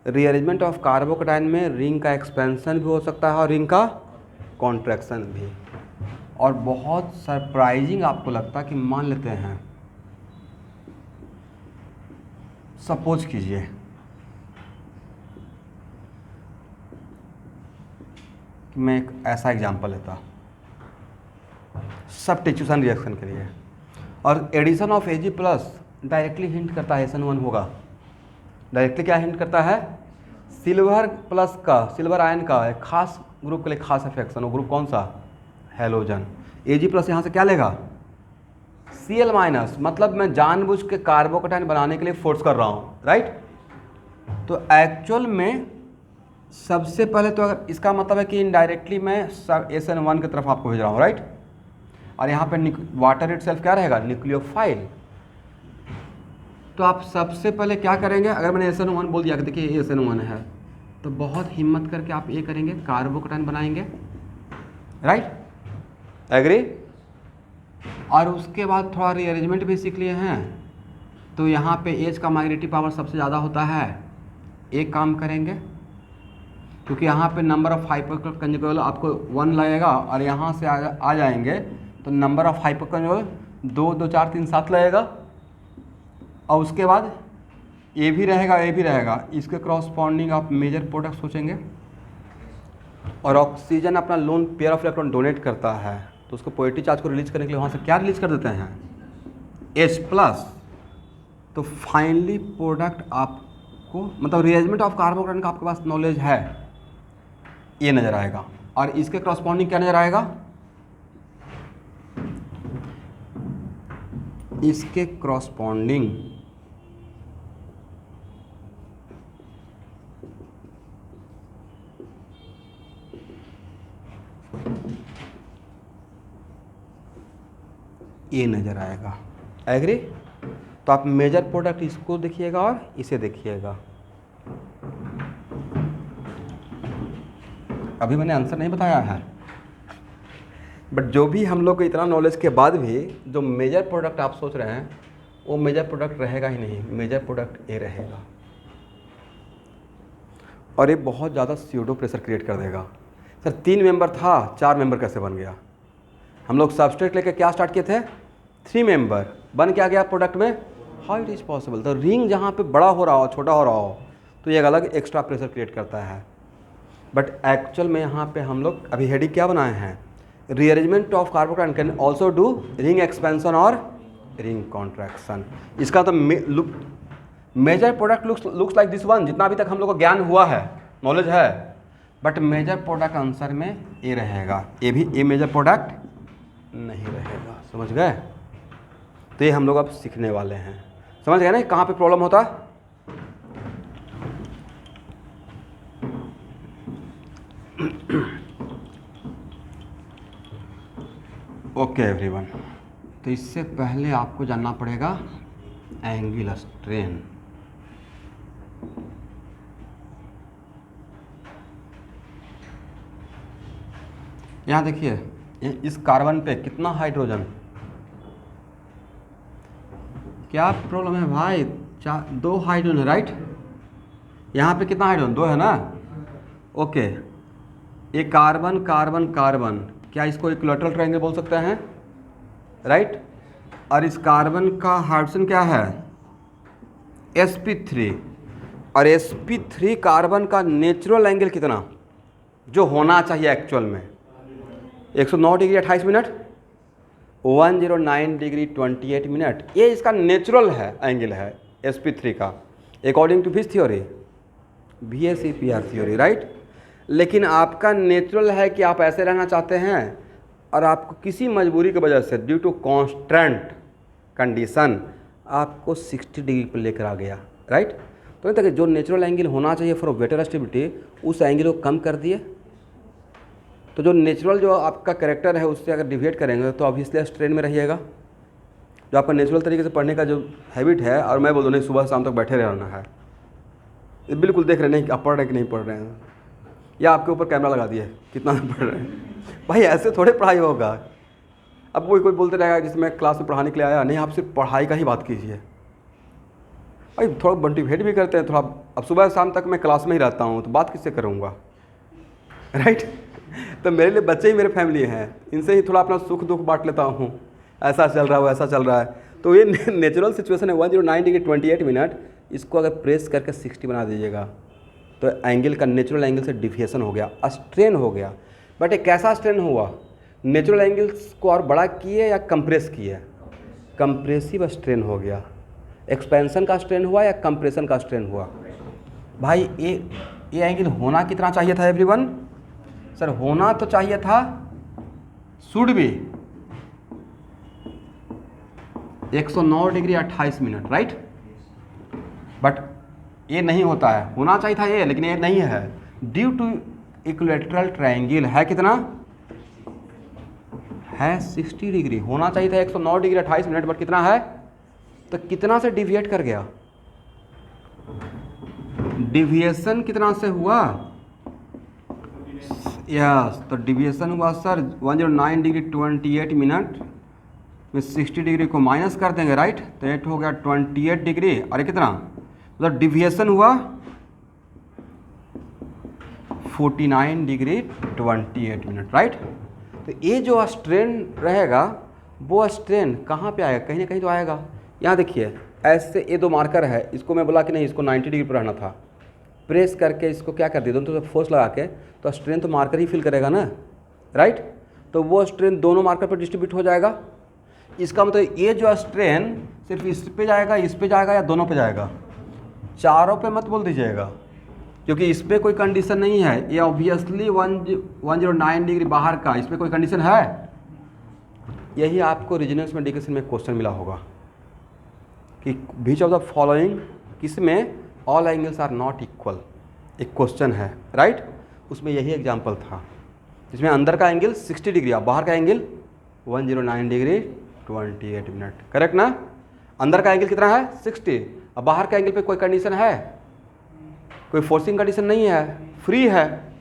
रीअरेंजमेंट ऑफ कार्बोकैटायन में रिंग का एक्सपेंशन भी हो सकता है और रिंग का कॉन्ट्रैक्शन भी। और बहुत सरप्राइजिंग आपको लगता है कि मान लेते हैं, सपोज कीजिए कि मैं एक ऐसा एग्जांपल लेता, सब्स्टिट्यूशन रिएक्शन के लिए, और addition of Ag plus directly hint करता है SN1 होगा। डायरेक्टली क्या हिंट करता है, सिल्वर प्लस का, सिल्वर आयन का एक खास ग्रुप के लिए खास अफेक्शन, वो ग्रुप कौन सा, हेलोजन। Ag प्लस यहाँ से क्या लेगा, Cl माइनस, मतलब मैं जानबूझ के कार्बोकैटायन बनाने के लिए फोर्स कर रहा हूँ, राइट। तो एक्चुअल में सबसे पहले तो अगर इसका मतलब है कि इनडायरेक्टली मैं SN1 की तरफ आपको भेज रहा हूँ, राइट। और यहाँ पे वाटर इटसेल्फ क्या रहेगा, न्यूक्लियोफाइल। तो आप सबसे पहले क्या करेंगे, अगर मैंने SN1 बोल दिया कि देखिए SN1 है, तो बहुत हिम्मत करके आप ये करेंगे, कार्बोकैटायन बनाएंगे, राइट, एग्री। और उसके बाद थोड़ा रीअरेंजमेंट भी सीख लिए हैं, तो यहाँ पे एज का माइग्रेटिव पावर सबसे ज़्यादा होता है। एक काम करेंगे, क्योंकि यहाँ पे नंबर ऑफ हाइपर कंजुगेबल आपको 1 लगेगा और यहाँ से आ जाएंगे तो नंबर ऑफ हाइपर कंजुगेबल 2 2 4 3 7 लगेगा, और उसके बाद ये भी रहेगा, ये भी रहेगा। इसके क्रॉसपॉन्डिंग आप मेजर प्रोडक्ट सोचेंगे। और ऑक्सीजन अपना lone pair of electron donate करता है, तो उसको पॉजिटिव चार्ज को रिलीज करने के लिए वहाँ से क्या रिलीज कर देते हैं, H+। तो फाइनली प्रोडक्ट आपको मतलब रीअरेंजमेंट ऑफ कार्बोकेटायन का आपके पास नॉलेज है, ये नज़र आएगा। और इसके क्रॉसपॉन्डिंग क्या नज़र आएगा, इसके क्रॉसपॉन्डिंग ये नज़र आएगा। एग्री? तो आप मेजर प्रोडक्ट इसको देखिएगा और इसे देखिएगा। अभी मैंने आंसर नहीं बताया है, बट जो भी हम लोग को इतना नॉलेज के बाद भी जो मेजर प्रोडक्ट आप सोच रहे हैं वो मेजर प्रोडक्ट रहेगा ही नहीं, मेजर प्रोडक्ट ये रहेगा। और ये बहुत ज़्यादा स्यूडो प्रेशर क्रिएट कर देगा। सर 3 मेंबर था, 4 मेंबर कैसे बन गया? हम लोग सबस्ट्रेट लेके क्या स्टार्ट किए थे, 3 मेंबर, बन क्या गया प्रोडक्ट में, हाउ इट इज़ पॉसिबल? तो रिंग जहाँ पे बड़ा हो रहा हो, छोटा हो रहा हो, तो ये एक अलग एक्स्ट्रा प्रेशर क्रिएट करता है। बट एक्चुअल में यहाँ पे हम लोग अभी हेडिंग क्या बनाए हैं, rearrangement of carbocation can also do ring expansion और रिंग कॉन्ट्रैक्शन। इसका तो major product looks like this one, जितना अभी तक हम लोग को ज्ञान हुआ है, नॉलेज है, बट मेजर प्रोडक्ट आंसर में ये रहेगा, ये भी ये मेजर प्रोडक्ट नहीं रहेगा। समझ गए? तो ये हम लोग अब सीखने वाले हैं। समझ गए ना कहाँ पे प्रॉब्लम होता? ओके एवरीवन, तो इससे पहले आपको जानना पड़ेगा एंगल स्ट्रेन। यहाँ देखिए इस कार्बन पे कितना हाइड्रोजन, क्या प्रॉब्लम है भाई, 2 हाइड्रोजन है, राइट? यहाँ पे कितना हाइड्रोजन, 2 है ना? ओके, ये कार्बन कार्बन कार्बन, क्या इसको इक्विलैटरल ट्रायंगल बोल सकते हैं, राइट? और इस कार्बन का हाइड्रोजन क्या है, sp3, और sp3 कार्बन का नेचुरल एंगल कितना जो होना चाहिए एक्चुअल में, 109 डिग्री 28 मिनट, 109 डिग्री 28 मिनट, ये इसका नेचुरल है एंगल है sp3 का, according to which theory, VSEPR theory, right? लेकिन आपका नेचुरल है कि आप ऐसे रहना चाहते हैं और आपको किसी मजबूरी की वजह से ड्यू टू कॉन्स्टेंट कंडीशन आपको 60 डिग्री पर लेकर आ गया, राइट? तो नहीं, जो नेचुरल एंगल होना चाहिए फॉर वेटर स्टेबिलिटी, उस एंगल को कम कर दिए। तो जो नेचुरल जो आपका कैरेक्टर है उससे अगर डिविएट करेंगे तो ऑब्वियसली स्ट्रेन में रहिएगा। जो आपका नेचुरल तरीके से पढ़ने का जो हैबिट है, और मैं बोल दूँ नहीं सुबह शाम तक बैठे रहना है, ये बिल्कुल देख रहे नहीं कि आप पढ़ रहे हैं कि नहीं पढ़ रहे हैं, या आपके ऊपर कैमरा लगा दिए कितना पढ़ रहे हैं। भाई ऐसे थोड़े पढ़ाई होगा। अब कोई बोलते रहेगा जिसमें मैं क्लास में पढ़ाने के लिए आया, नहीं आप सिर्फ पढ़ाई का ही बात कीजिए। भाई थोड़ा मोटिवेट भी करते हैं थोड़ा। अब सुबह शाम तक मैं क्लास में ही रहता हूँ तो बात किससे करूँगा, राइट? तो मेरे लिए बच्चे ही मेरे फैमिली हैं, इनसे ही थोड़ा अपना सुख दुख बांट लेता हूँ, ऐसा चल रहा है वैसा चल रहा है। तो ये नेचुरल सिचुएशन है 109 डिग्री 28 मिनट, इसको अगर प्रेस करके 60 बना दीजिएगा तो एंगल का नेचुरल एंगल से डिविएशन हो गया, स्ट्रेन हो गया। बट ये कैसा स्ट्रेन हुआ, नेचुरल एंगल्स को और बड़ा किए या कंप्रेस किए? कंप्रेसिव स्ट्रेन हो गया। एक्सपेंशन का स्ट्रेन हुआ या कंप्रेशन का स्ट्रेन हुआ? भाई ये एंगल होना कितना चाहिए था एवरीवन? सर होना तो चाहिए था, should be 109 degree 28 minute, right? But ये नहीं होता है, होना चाहिए था ये, लेकिन ये नहीं है ड्यू टू इक्विलैटरल ट्रायंगल। है कितना है? 60 डिग्री। होना चाहिए था 109 डिग्री 28 मिनट, बट कितना है? तो कितना से डिविएट कर गया? डिविएशन कितना से हुआ? यस, तो डिविएशन हुआ सर 109 डिग्री 28 मिनट में 60 डिग्री को माइनस कर देंगे, राइट। तो एट हो गया 28 डिग्री, और ये कितना, मतलब डिविएशन हुआ 49 डिग्री 28 मिनट, राइट। तो ये जो स्ट्रेन रहेगा वो स्ट्रेन कहाँ पे आएगा, कहीं ना कहीं तो आएगा। यहाँ देखिए ऐसे ये दो मार्कर है, इसको मैं बोला कि नहीं इसको 90 डिग्री पर रहना था, प्रेस करके इसको क्या कर दिया, दोनों तो फोर्स लगा के, तो स्ट्रेन तो मार्कर ही फील करेगा ना, राइट। तो वो स्ट्रेन दोनों मार्कर पर डिस्ट्रीब्यूट हो जाएगा। इसका मतलब ये जो स्ट्रेन सिर्फ इस पे जाएगा, इस पे जाएगा, या दोनों पे जाएगा, चारों पे मत बोल दीजिएगा, क्योंकि इस पर कोई कंडीशन नहीं है। ये ऑब्वियसली 109 डिग्री बाहर का, इस पर कोई कंडीशन है। यही आपको रीजनल्स मेडिकेशन में क्वेश्चन मिला होगा कि बीच ऑफ द फॉलोइंग किस में all angles are not equal, एक क्वेश्चन है, राइट। उसमें यही एग्जाम्पल था, जिसमें अंदर का एंगल 60 डिग्री और बाहर का एंगल 109 डिग्री 28 मिनट, करेक्ट ना। अंदर का एंगल कितना है 60, और बाहर का एंगल पे कोई कंडीशन है, कोई फोर्सिंग कंडीशन नहीं है, फ्री है,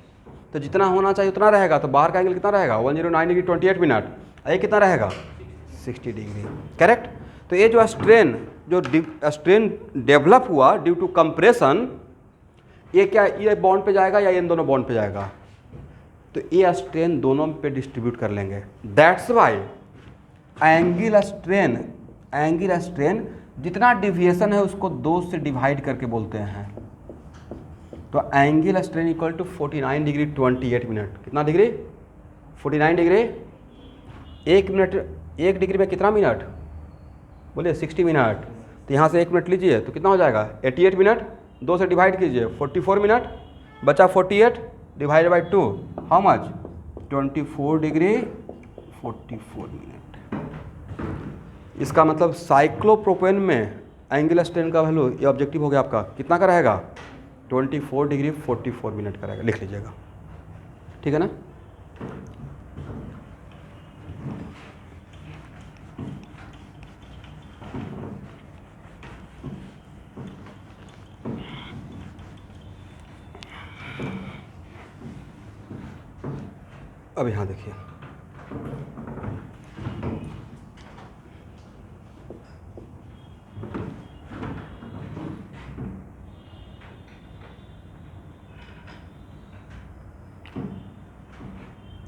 तो जितना होना चाहिए उतना रहेगा। तो बाहर का एंगल कितना रहेगा 109 डिग्री 28 मिनट, ये कितना रहेगा 60 डिग्री, करेक्ट। तो ये जो स्ट्रेन डेवलप हुआ ड्यू टू कंप्रेशन, ये क्या ये बॉन्ड पे जाएगा या इन दोनों बॉन्ड पे जाएगा, तो ये स्ट्रेन दोनों पे डिस्ट्रीब्यूट कर लेंगे। दैट्स वाई एंगल स्ट्रेन जितना डिविएशन है उसको 2 से डिवाइड करके बोलते हैं। तो angle strain equal to 49 degree 28 minute, कितना डिग्री 49 डिग्री, एक मिनट, एक डिग्री में कितना मिनट बोलिए 60 मिनट। तो यहाँ से 1 मिनट लीजिए तो कितना हो जाएगा 88 मिनट, 2 से डिवाइड कीजिए 44 मिनट, बचा 48 divide by 2, how much 24 degree 44 minute. इसका मतलब साइक्लोप्रोपेन में एंगल स्ट्रेन का वैल्यू, ये ऑब्जेक्टिव हो गया आपका, कितना का रहेगा 24 डिग्री 44 मिनट का रहेगा, लिख लीजिएगा, ठीक है ना। अब यहाँ देखिए,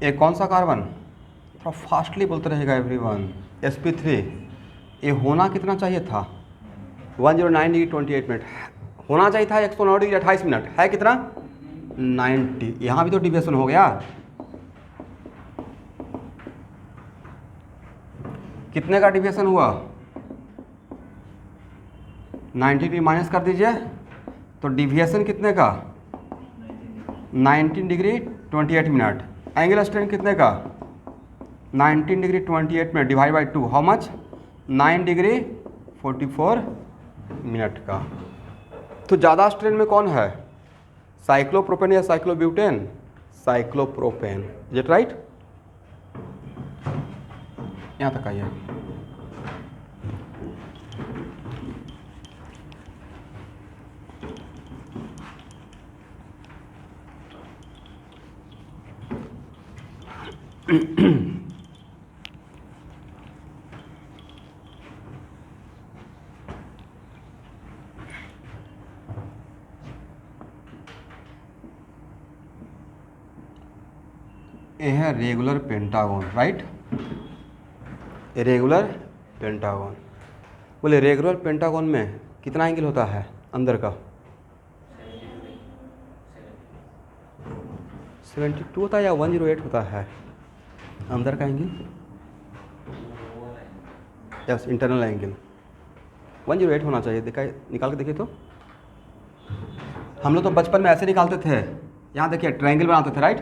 ये कौन सा कार्बन, थोड़ा फास्टली बोलते रहेगा एवरीवन, sp3, ये होना कितना चाहिए था 109 डिग्री 28 मिनट, होना चाहिए था 109 डिग्री 28 मिनट, है कितना 90। यहाँ भी तो डिविएशन हो गया, कितने का डिविएशन हुआ 90 डिग्री माइनस कर दीजिए, तो डिविएशन कितने का 19 डिग्री 28 मिनट। एंगल स्ट्रेन कितने का 19 degree 28 minute divide by 2, how much 9 degree 44 minute का। तो ज़्यादा स्ट्रेन में कौन है, साइक्लोप्रोपेन या cyclobutane, cyclopropane, is it right. यहाँ तक आइए, ये है regular pentagon, right, regular pentagon. बोले रेगुलर पेंटागन में कितना एंगल होता है अंदर का 72 होता है या 108 होता है अंदर का एंगल, यस इंटरनल एंगल 108 होना चाहिए। देखा, निकाल के देखिए तो, हम लोग तो बचपन में ऐसे निकालते थे, यहाँ देखिए ट्रायंगल बनाते थे, राइट,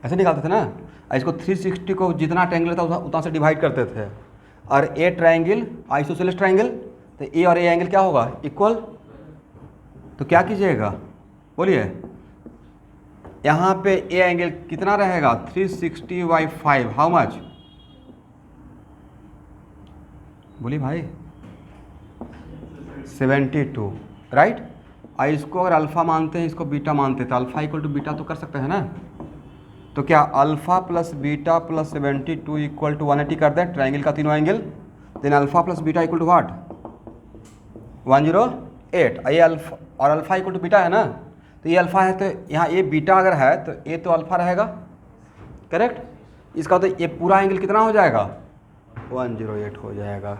ऐसे निकालते थे ना। इसको 360 को जितना ट्रायंगल था उतना से डिवाइड करते थे, और ए ट्रायंगल आइसोसेलेस ट्रायंगल, तो ए और ए एंगल क्या होगा इक्वल। तो क्या कीजिएगा बोलिए, यहाँ पे ए एंगल कितना रहेगा 360/5, हाउ मच बोलिए भाई 72, राइट। और इसको अगर अल्फ़ा मानते हैं, इसको बीटा मानते हैं, तो अल्फ़ा इक्वल टू बीटा तो कर सकते हैं ना, तो क्या alpha plus beta plus 72 equal to 180 कर दें ट्राइंगल का तीनों angle. Then alpha plus beta equal to what 108। ये अल्फ़ा और अल्फ़ा इक्वल टू बीटा है ना, तो ये अल्फ़ा है तो यहाँ ये बीटा अगर है तो ये तो अल्फ़ा रहेगा, करेक्ट। इसका तो ये पूरा एंगल कितना हो जाएगा 108 हो जाएगा।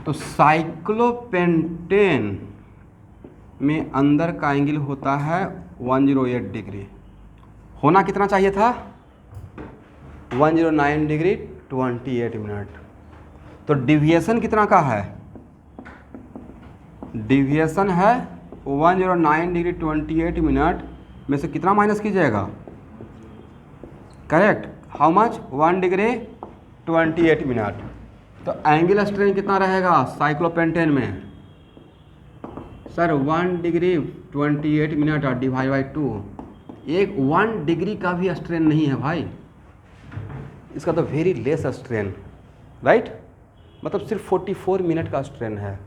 तो साइक्लोपेंटेन में अंदर का एंगल होता है 108 डिग्री, होना कितना चाहिए था 109 डिग्री 28 मिनट। तो डिविएशन कितना का है, डिविएशन है 109 डिग्री 28 मिनट में से कितना माइनस कीजिएगा, correct, how much 1 degree 28 minute. तो एंगल स्ट्रेन कितना रहेगा साइक्लोपेंटेन में सर 1 डिग्री 28 मिनट और डिवाइड बाई 2, एक 1 डिग्री का भी स्ट्रेन नहीं है भाई, इसका तो वेरी लेस स्ट्रेन, राइट, मतलब सिर्फ 44 मिनट का स्ट्रेन है।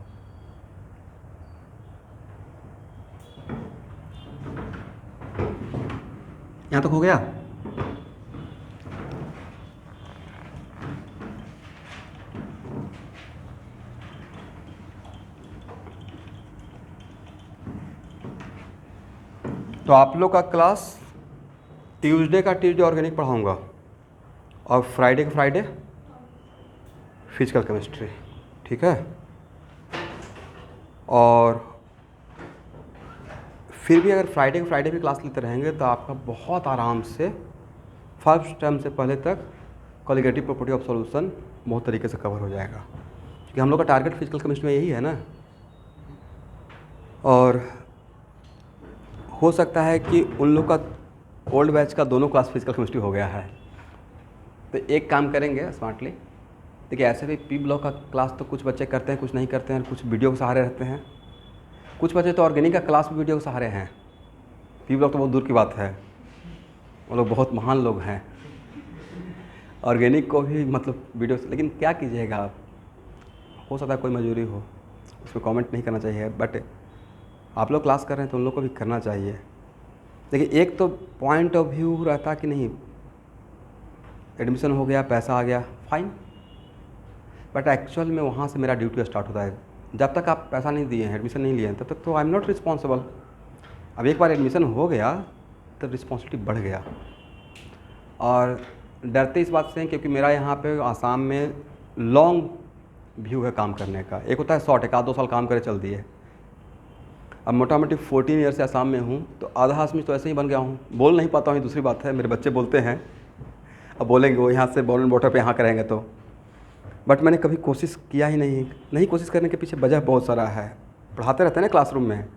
यहाँ तक हो गया। तो आप लोग का क्लास ट्यूसडे का ट्यूसडे ऑर्गेनिक पढ़ाऊंगा और फ्राइडे का फ्राइडे फिजिकल केमिस्ट्री, ठीक है। और फिर भी अगर फ्राइडे के फ्राइडे भी क्लास लेते रहेंगे तो आपका बहुत आराम से फर्स्ट टर्म से पहले तक कॉलिगेटिव प्रॉपर्टी ऑफ सॉल्यूशन बहुत तरीके से कवर हो जाएगा, क्योंकि हम लोग का टारगेट फिजिकल केमिस्ट्री में यही है ना। और हो सकता है कि उन लोग का ओल्ड बैच का दोनों क्लास फिजिकल केमिस्ट्री हो गया है, तो एक काम करेंगे स्मार्टली। देखिए ऐसे भी पी ब्लॉक का क्लास तो कुछ बच्चे करते हैं, कुछ नहीं करते हैं, कुछ वीडियो के सहारे रहते हैं, कुछ बच्चे तो ऑर्गेनिक का क्लास भी वीडियो के सहारे हैं। पी ब्लॉक तो बहुत दूर की बात है, वो लोग बहुत महान लोग हैं, ऑर्गेनिक को भी मतलब वीडियो से। लेकिन क्या कीजिएगा आप, हो सकता है कोई मजबूरी हो, उसमें कमेंट नहीं करना चाहिए, बट आप लोग क्लास कर रहे हैं तो उन लोग को भी करना चाहिए। देखिए एक तो पॉइंट ऑफ व्यू रहता कि नहीं एडमिशन हो गया, पैसा आ गया, फाइन, बट एक्चुअल में वहाँ से मेरा ड्यूटी स्टार्ट होता है। जब तक आप पैसा नहीं दिए हैं, एडमिशन नहीं लिए हैं, तब तक तो आई एम नॉट रिस्पॉन्सिबल। अब एक बार एडमिशन हो गया तो रिस्पॉन्सिबिलिटी बढ़ गया। और डरते इस बात से हैं क्योंकि मेरा यहाँ पे आसाम में लॉन्ग व्यू है काम करने का, एक होता है शॉर्ट, एक आध 2 साल काम करे चल दिए। अब मोटा मोटी 14 ईयर से आसाम में हूँ, तो आधा आसमी तो ऐसे ही बन गया हूँ, बोल नहीं पाता हूँ, दूसरी बात है, मेरे बच्चे बोलते हैं, अब बोलेंगे वो यहाँ से बॉल एंड वाटर पे यहाँ करेंगे तो, बट मैंने कभी कोशिश किया ही नहीं। कोशिश करने के पीछे वजह बहुत सारा है, पढ़ाते रहते हैं ना क्लासरूम में,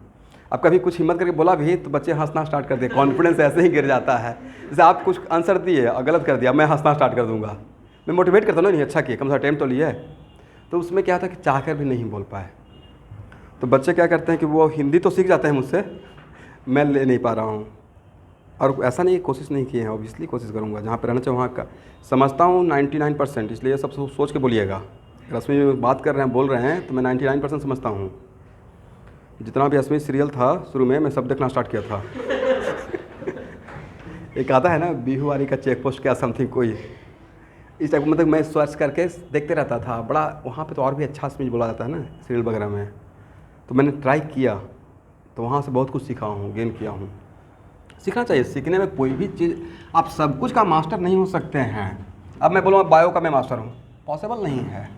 अब कभी कुछ हिम्मत करके बोला भी तो बच्चे हंसना स्टार्ट कर दिए, कॉन्फिडेंस ऐसे ही गिर जाता है। जैसे आप कुछ आंसर दिए और गलत कर दिया, मैं हंसना स्टार्ट कर दूंगा, मैं मोटिवेट करता हूँ नहीं अच्छा किया, कम से कम अटेम्प्ट तो लिया। तो उसमें क्या था कि चाह कर भी नहीं बोल पाए, तो बच्चे क्या करते हैं कि वो हिंदी तो सीख जाते हैं मुझसे, मैं ले नहीं पा रहा हूँ। और ऐसा नहीं कोशिश नहीं किए हैं, ऑब्वियसली कोशिश करूँगा, जहाँ पर रहना चाहिए वहाँ का समझता हूँ 99%, इसलिए सब सोच के बोलिएगा। रश्मि बात कर रहे हैं, बोल रहे हैं, तो मैं 99% समझता हूँ। जितना भी रश्मि सीरियल था शुरू में, मैं सब देखना स्टार्ट किया था। एक आता है ना बिहुवारी का चेक पोस्ट क्या समथिंग कोई, इस टाइप मतलब मैं सर्च करके देखते रहता था, बड़ा वहाँ पे तो और भी अच्छा स्पीच बोला जाता है ना सीरियल वगैरह में, तो मैंने ट्राई किया, तो वहाँ से बहुत कुछ सीखा हूँ, गेन किया हूँ। सीखना चाहिए, सीखने में कोई भी चीज़, आप सब कुछ का मास्टर नहीं हो सकते हैं। अब मैं बोलूँगा बायो का मैं मास्टर हूँ, पॉसिबल नहीं है।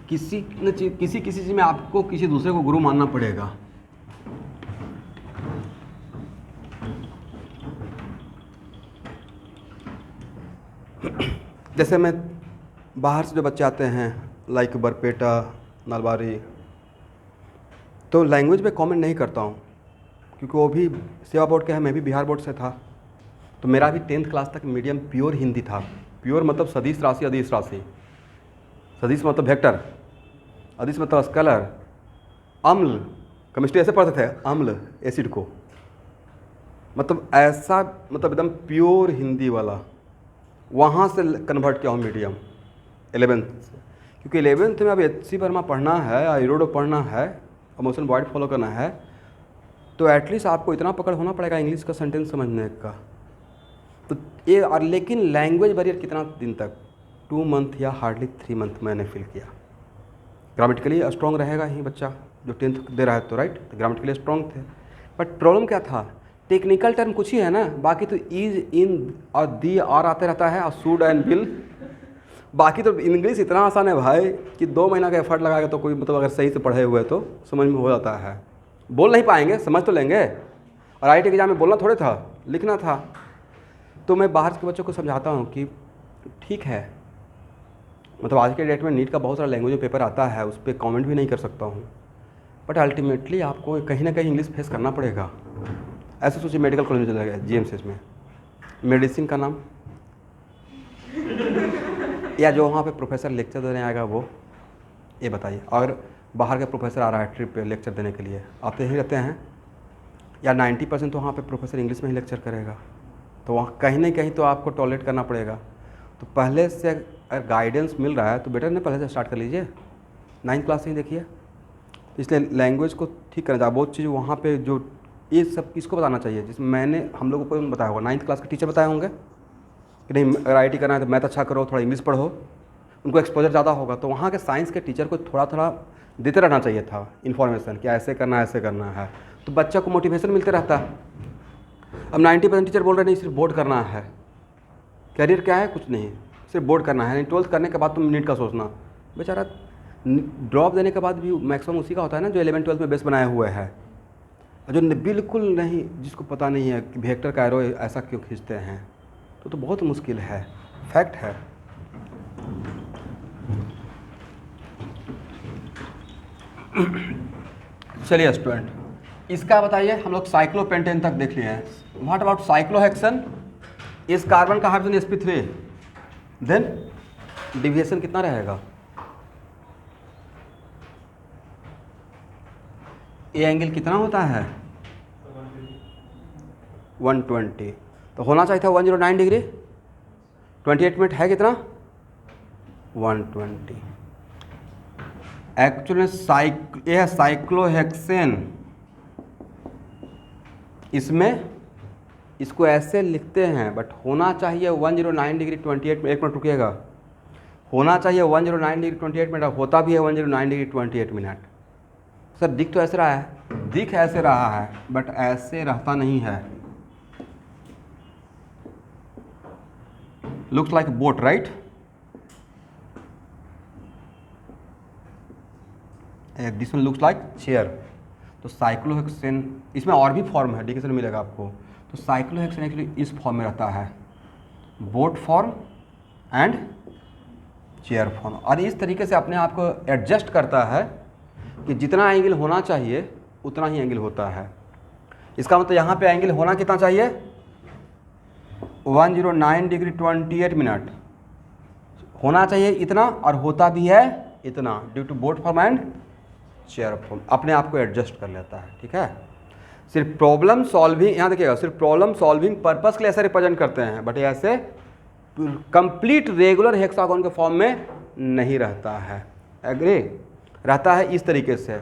किसी चीज़ में आपको किसी दूसरे को गुरु मानना पड़ेगा। जैसे मैं बाहर से जो बच्चे आते हैं लाइक बरपेटा, नलबारी, तो लैंग्वेज पे कमेंट नहीं करता हूँ, क्योंकि वो भी सेवा बोर्ड के है, मैं भी बिहार बोर्ड से था, तो मेरा भी 10th क्लास तक मीडियम प्योर हिंदी था। प्योर मतलब सदिश राशि, अदिश राशि, सदिश मतलब वेक्टर, अदिश मतलब स्केलर, अम्ल, केमिस्ट्री ऐसे पढ़ते थे, अम्ल एसिड को, मतलब ऐसा, मतलब एकदम प्योर हिंदी वाला। वहाँ से कन्वर्ट किया हूँ मीडियम 11th से, क्योंकि 11th में अब HC वर्मा पढ़ना है, आयुर्वेद पढ़ना है, इमोशन बॉडी फॉलो करना है, तो एटलीस्ट आपको इतना पकड़ होना पड़ेगा इंग्लिश का सेंटेंस समझने का तो ये, और लेकिन लैंग्वेज बैरियर कितना दिन तक, 2 मंथ या हार्डली 3 मंथ मैंने फील किया। ग्रामेटिकली स्ट्रॉन्ग रहेगा ही बच्चा जो 10th दे रहा है, तो राइट, तो ग्रामेटिकली स्ट्रॉन्ग थे। बट प्रॉब्लम क्या था, टेक्निकल टर्म कुछ ही है ना, बाकी तो इज, इन और दी और आते रहता है, और शुड एंड विल। बाकी तो इंग्लिश इतना आसान है भाई कि 2 महीना का एफर्ट लगाएगा तो कोई, मतलब अगर सही से पढ़े हुए तो समझ में हो जाता है। बोल नहीं पाएंगे, समझ तो लेंगे। और IIT एग्जाम में बोलना थोड़े था, लिखना था। तो मैं बाहर के बच्चों को समझाता हूँ कि ठीक है, मतलब आज के डेट में नीट का बहुत सारा लैंग्वेज पेपर आता है, उस पर कॉमेंट भी नहीं कर सकता हूँ, बट अल्टीमेटली आपको कहीं ना कहीं इंग्लिश फेस करना पड़ेगा। ऐसे सोचिए, मेडिकल कॉलेज में चला गया, GMCH में मेडिसिन का नाम, या जो वहाँ पे प्रोफेसर लेक्चर देने आएगा वो, ये बताइए। और बाहर का प्रोफेसर आ रहा है ट्रिप पे लेक्चर देने के लिए, आते ही रहते हैं, या 90% तो वहाँ पे प्रोफेसर इंग्लिश में ही लेक्चर करेगा, तो वहाँ कहीं ना कहीं तो आपको टॉलरेट करना पड़ेगा। तो पहले से अगर गाइडेंस मिल रहा है तो बेटर नहीं, पहले से स्टार्ट कर लीजिए, 9th क्लास से ही देखिए। इसलिए लैंग्वेज को ठीक करना चाहिए। बहुत चीज़ वहाँ पे जो, ये सब किसको बताना चाहिए, जिसमें मैंने हम लोगों को बताया होगा, 9th क्लास के टीचर बताए होंगे कि नहीं अगर IIT करना है तो मैथ अच्छा करो, थोड़ा इंग्लिश पढ़ो, उनको एक्सपोजर ज़्यादा होगा। तो वहाँ के साइंस के टीचर को थोड़ा थोड़ा देते रहना चाहिए था इन्फॉर्मेशन कि ऐसे करना है, ऐसे करना है, तो बच्चा को मोटिवेशन मिलते रहता है। अब 90% टीचर बोल रहे नहीं सिर्फ बोर्ड करना है, कैरियर क्या है, कुछ नहीं, सिर्फ बोर्ड करना है, नहीं 12th करने के बाद तुम नीट का सोचना। बेचारा ड्रॉप देने के बाद भी मैक्सिमम उसी का होता है ना जो 11th 12th में बेस बनाए हुए है, जो बिल्कुल नहीं, जिसको पता नहीं है कि वेक्टर का एरो ऐसा क्यों खींचते हैं, तो बहुत मुश्किल है, फैक्ट है। चलिए स्टूडेंट, इसका बताइए, हम लोग साइक्लोपेंटेन तक देख लिए हैं। What about cyclohexane? इस कार्बन का हाइड्रोजन sp3, देन डिविएशन कितना रहेगा? ये एंगल कितना होता है? 120, तो होना चाहिए था 109 डिग्री। 28 मिनट है कितना? 120। एक्चुअली ये है साइक्लोहेक्सेन, इसमें इसको ऐसे लिखते हैं, बट होना चाहिए 109 डिग्री 28 मिनट। 1 मिनट रुकिएगा, होना चाहिए 109 डिग्री 28 मिनट, होता भी है 109 डिग्री 28 मिनट। सर दिख तो ऐसे रहा है, दिख ऐसे रहा है, बट ऐसे रहता नहीं है। Looks like boat, right? This one looks like chair. तो साइक्लोहेक्सेन, इसमें और भी फॉर्म है, डिक्शनरी मिलेगा आपको। तो साइक्लोहेक्सेन एक्चुअली इस फॉर्म में रहता है, boat form and chair form, और इस तरीके से अपने आप को एडजस्ट करता है कि जितना एंगल होना चाहिए उतना ही एंगल होता है। इसका मतलब यहाँ पे एंगल होना कितना चाहिए? 109 डिग्री 28 मिनट होना चाहिए इतना, और होता भी है इतना, due to boat form and chair form. अपने आप को एडजस्ट कर लेता है, ठीक है। सिर्फ प्रॉब्लम सॉल्विंग, यहाँ देखिएगा, सिर्फ प्रॉब्लम सॉल्विंग पर्पस के लिए ऐसे रिप्रेजेंट करते हैं, बट ऐसे कंप्लीट रेगुलर हेक्सागोन के फॉर्म में नहीं रहता है। एग्री? रहता है इस तरीके से।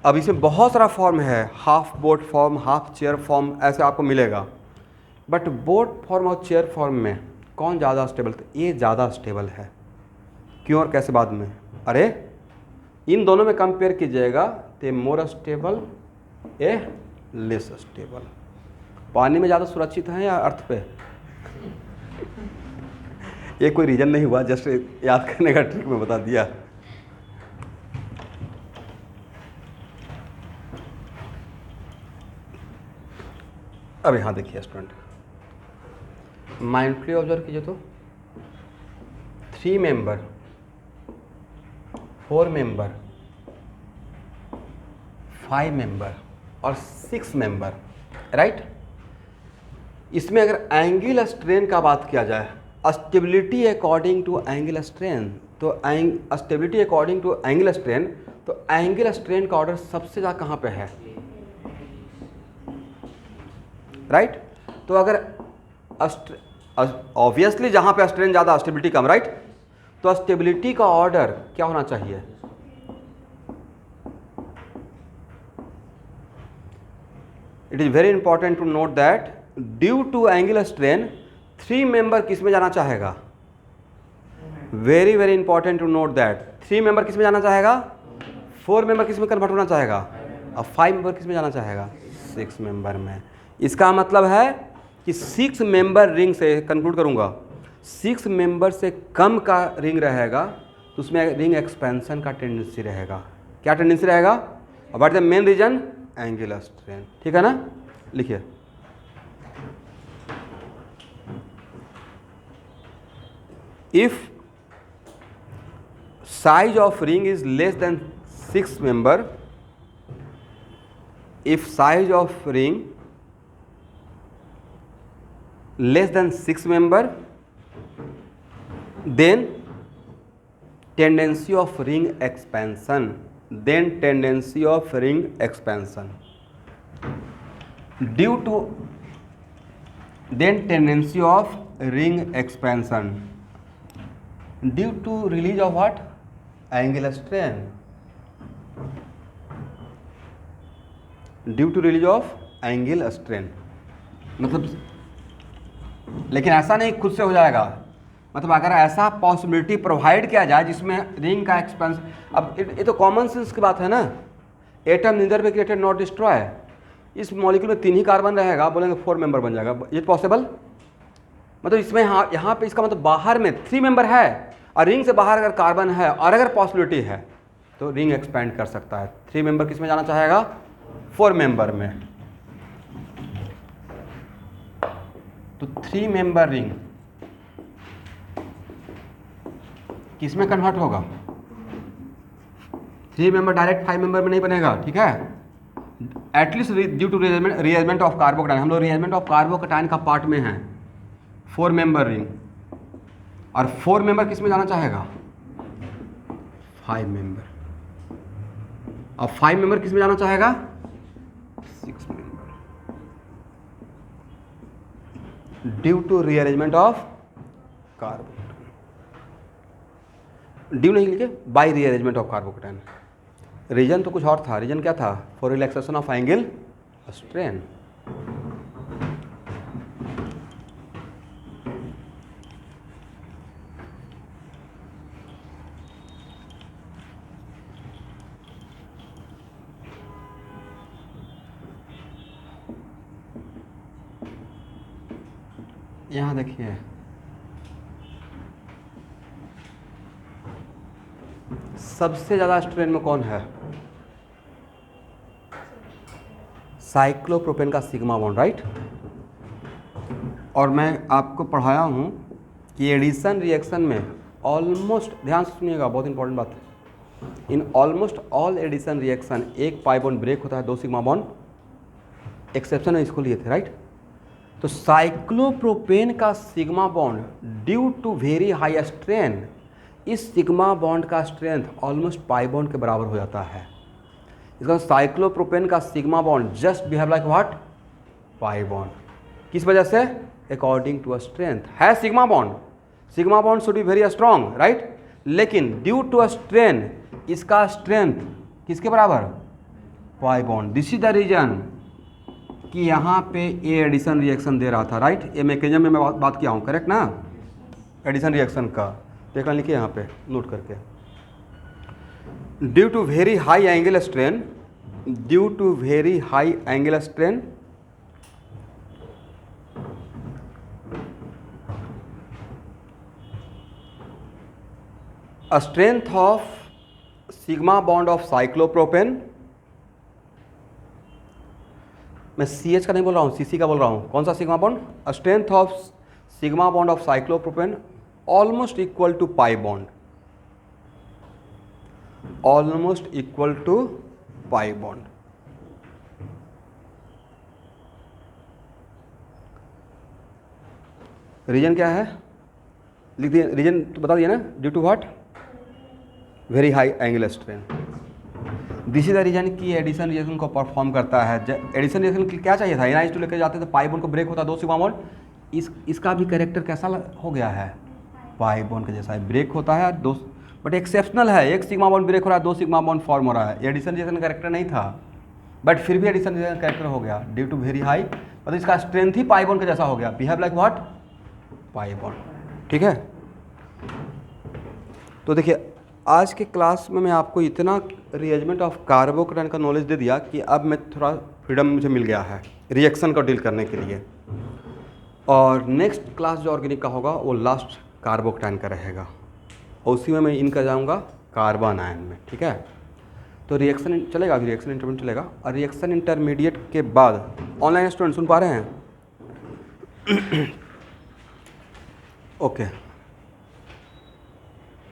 अब इसमें बहुत सारा फॉर्म है, half boat form, half chair form, ऐसे आपको मिलेगा। बट बोट फॉर्म और चेयर फॉर्म में कौन ज़्यादा स्टेबल? ये ज़्यादा स्टेबल है। क्यों और कैसे? बाद में। अरे इन दोनों में कंपेयर कीजिएगा तो मोर स्टेबल, ए लेस स्टेबल। पानी में ज़्यादा सुरक्षित है या अर्थ पे? ये कोई रीजन नहीं हुआ, जस्ट याद करने का ट्रिक में बता दिया। अब यहाँ देखिए स्टूडेंट, माइंडफुली ऑब्जर्व कीजिए तो 3 मेंबर, 4 मेंबर, 5 मेंबर और 6 मेंबर, राइट? इसमें अगर एंगल स्ट्रेन का बात किया जाए, stability according to angle strain, तो stability according to angle strain, तो एंगल स्ट्रेन का ऑर्डर सबसे ज़्यादा कहाँ पे है? राइट? तो अगर ऑब्वियसली जहाँ पे स्ट्रेन ज़्यादा स्टेबिलिटी कम, राइट? तो स्टेबिलिटी का ऑर्डर क्या होना चाहिए? It is very important to note that due to angular strain, 3 member किस में जाना चाहेगा? Very very important to note that 3 member किस में जाना चाहेगा? 4 मेंबर किस में कन्वर्ट होना चाहेगा? और 5 मेंबर किस में जाना चाहेगा? 6 मेंबर में। इसका मतलब है कि 6 मेंबर रिंग से कंक्लूड करूंगा, 6 मेंबर से कम का रिंग रहेगा तो उसमें रिंग एक्सपेंशन का टेंडेंसी रहेगा। क्या टेंडेंसी रहेगा? What is the main reason? Angular strain. ठीक है ना? लिखिए, if size of ring is less than 6 member, if size of ring less than 6 member, then tendency of ring expansion, then tendency of ring expansion due to, then tendency of ring expansion due to release of what? Angular strain, due to release of angle strain. मतलब लेकिन ऐसा नहीं खुद से हो जाएगा, मतलब अगर ऐसा पॉसिबिलिटी प्रोवाइड किया जाए जिसमें रिंग का एक्सपेंस, अब ये तो कॉमन सेंस की बात है ना, atom neither be created not destroy, इस मॉलिक्यूल में 3 ही कार्बन रहेगा, बोलेंगे 4 मेंबर बन जाएगा, ये पॉसिबल? मतलब इसमें यहाँ पे इसका मतलब बाहर में 3 मेंबर है और रिंग से बाहर अगर कार्बन है और अगर पॉसिबिलिटी है तो रिंग एक्सपैंड कर सकता है। 3 मेंबर किस में जाना चाहेगा? 4 मेंबर में। तो 3 मेंबर रिंग किस में कन्वर्ट होगा? 3 मेंबर डायरेक्ट 5 मेंबर में नहीं बनेगा, ठीक है? At least due to rearrangement of carbocation, हम लोग रीअरेंजमेंट ऑफ कार्बोकटाइन का पार्ट में हैं। 4 मेंबर रिंग और 4 मेंबर किस में जाना चाहेगा? 5 मेंबर, और 5 मेंबर किस में जाना चाहेगा? 6 member, due to rearrangement of carbocation. Due नहीं लिखे, by rearrangement of carbocation. Reason तो कुछ और था, रीजन क्या था? For relaxation of angle strain. यहाँ देखिए, सबसे ज़्यादा स्ट्रेन में कौन है? साइक्लोप्रोपेन का सिग्मा बॉन्ड, राइट? और मैं आपको पढ़ाया हूँ कि एडिशन रिएक्शन में ऑलमोस्ट, ध्यान से सुनिएगा, बहुत इंपॉर्टेंट बात है, in almost all addition reaction एक पाई बॉन्ड ब्रेक होता है, 2 सिग्मा बॉन्ड एक्सेप्शन है, इसको लिए थे, राइट? तो साइक्लोप्रोपेन का sigma bond due to very high strain, इस सिग्मा बॉन्ड का स्ट्रेंथ ऑलमोस्ट पाई बॉन्ड के बराबर हो जाता है। इसका साइक्लोप्रोपेन का sigma bond just behave like what? Pi bond. किस वजह से? अकॉर्डिंग टू अ स्ट्रेंथ है sigma bond. Sigma bond should be very strong, right? लेकिन ड्यू टू अ स्ट्रेन इसका स्ट्रेंथ किसके बराबर? Pi bond. This is the reason कि यहाँ पे ये एडिशन रिएक्शन दे रहा था, राइट? ये मैकेनिज्म में मैं बात किया हूँ, करेक्ट ना? एडिशन रिएक्शन का देखना, लिखिए यहाँ पे नोट करके। Due to very high angle strain, due to very high angle strain a strength of sigma bond of cyclopropane, मैं CH का नहीं बोल रहा हूँ, CC का बोल रहा हूँ। कौन सा sigma bond? a strength of sigma bond of cyclopropane almost equal to pi bond, almost equal to pi bond। Reason क्या है? लिख दिए, रीजन तो बता दिया ना, due to what? Very high angle strain. This is the reason कि एडिशन रिएक्शन को परफॉर्म करता है। एडिशन रिएक्शन क्या चाहिए था? NH2 लेकर जाते तो पाई बॉन्ड को ब्रेक होता, 2 सिग्मा बॉन्ड। इसका भी कैरेक्टर कैसा हो गया है? पाई बॉन्ड के जैसा है, ब्रेक होता है 2, बट एक्सेप्शनल है, 1 सिग्मा बॉन्ड ब्रेक हो रहा है, 2 सिग्मा बॉन्ड फॉर्म हो रहा है। एडिशन रिएक्शन कैरेक्टर नहीं था, बट फिर भी एडिशन रिएक्शन कैरेक्टर हो गया ड्यू टू वेरी हाई, मतलब इसका स्ट्रेंथ ही पाई बॉन्ड के जैसा हो गया, behave like what? Pi bond. ठीक है, तो देखिए आज के क्लास में मैं आपको इतना रीअरेंजमेंट ऑफ कार्बोकेटाइन का नॉलेज दे दिया कि अब मैं थोड़ा फ्रीडम मुझे मिल गया है रिएक्शन का डील करने के लिए। और नेक्स्ट क्लास जो ऑर्गेनिक का होगा वो लास्ट कार्बोकेटाइन का रहेगा, और उसी में मैं इनका जाऊँगा कार्बन आयन में। ठीक है, तो रिएक्शन चलेगा, अभी रिएक्शन इंटरमीडिएट चलेगा, और रिएक्शन इंटरमीडिएट के बाद ऑनलाइन स्टूडेंट सुन पा रहे हैं? ओके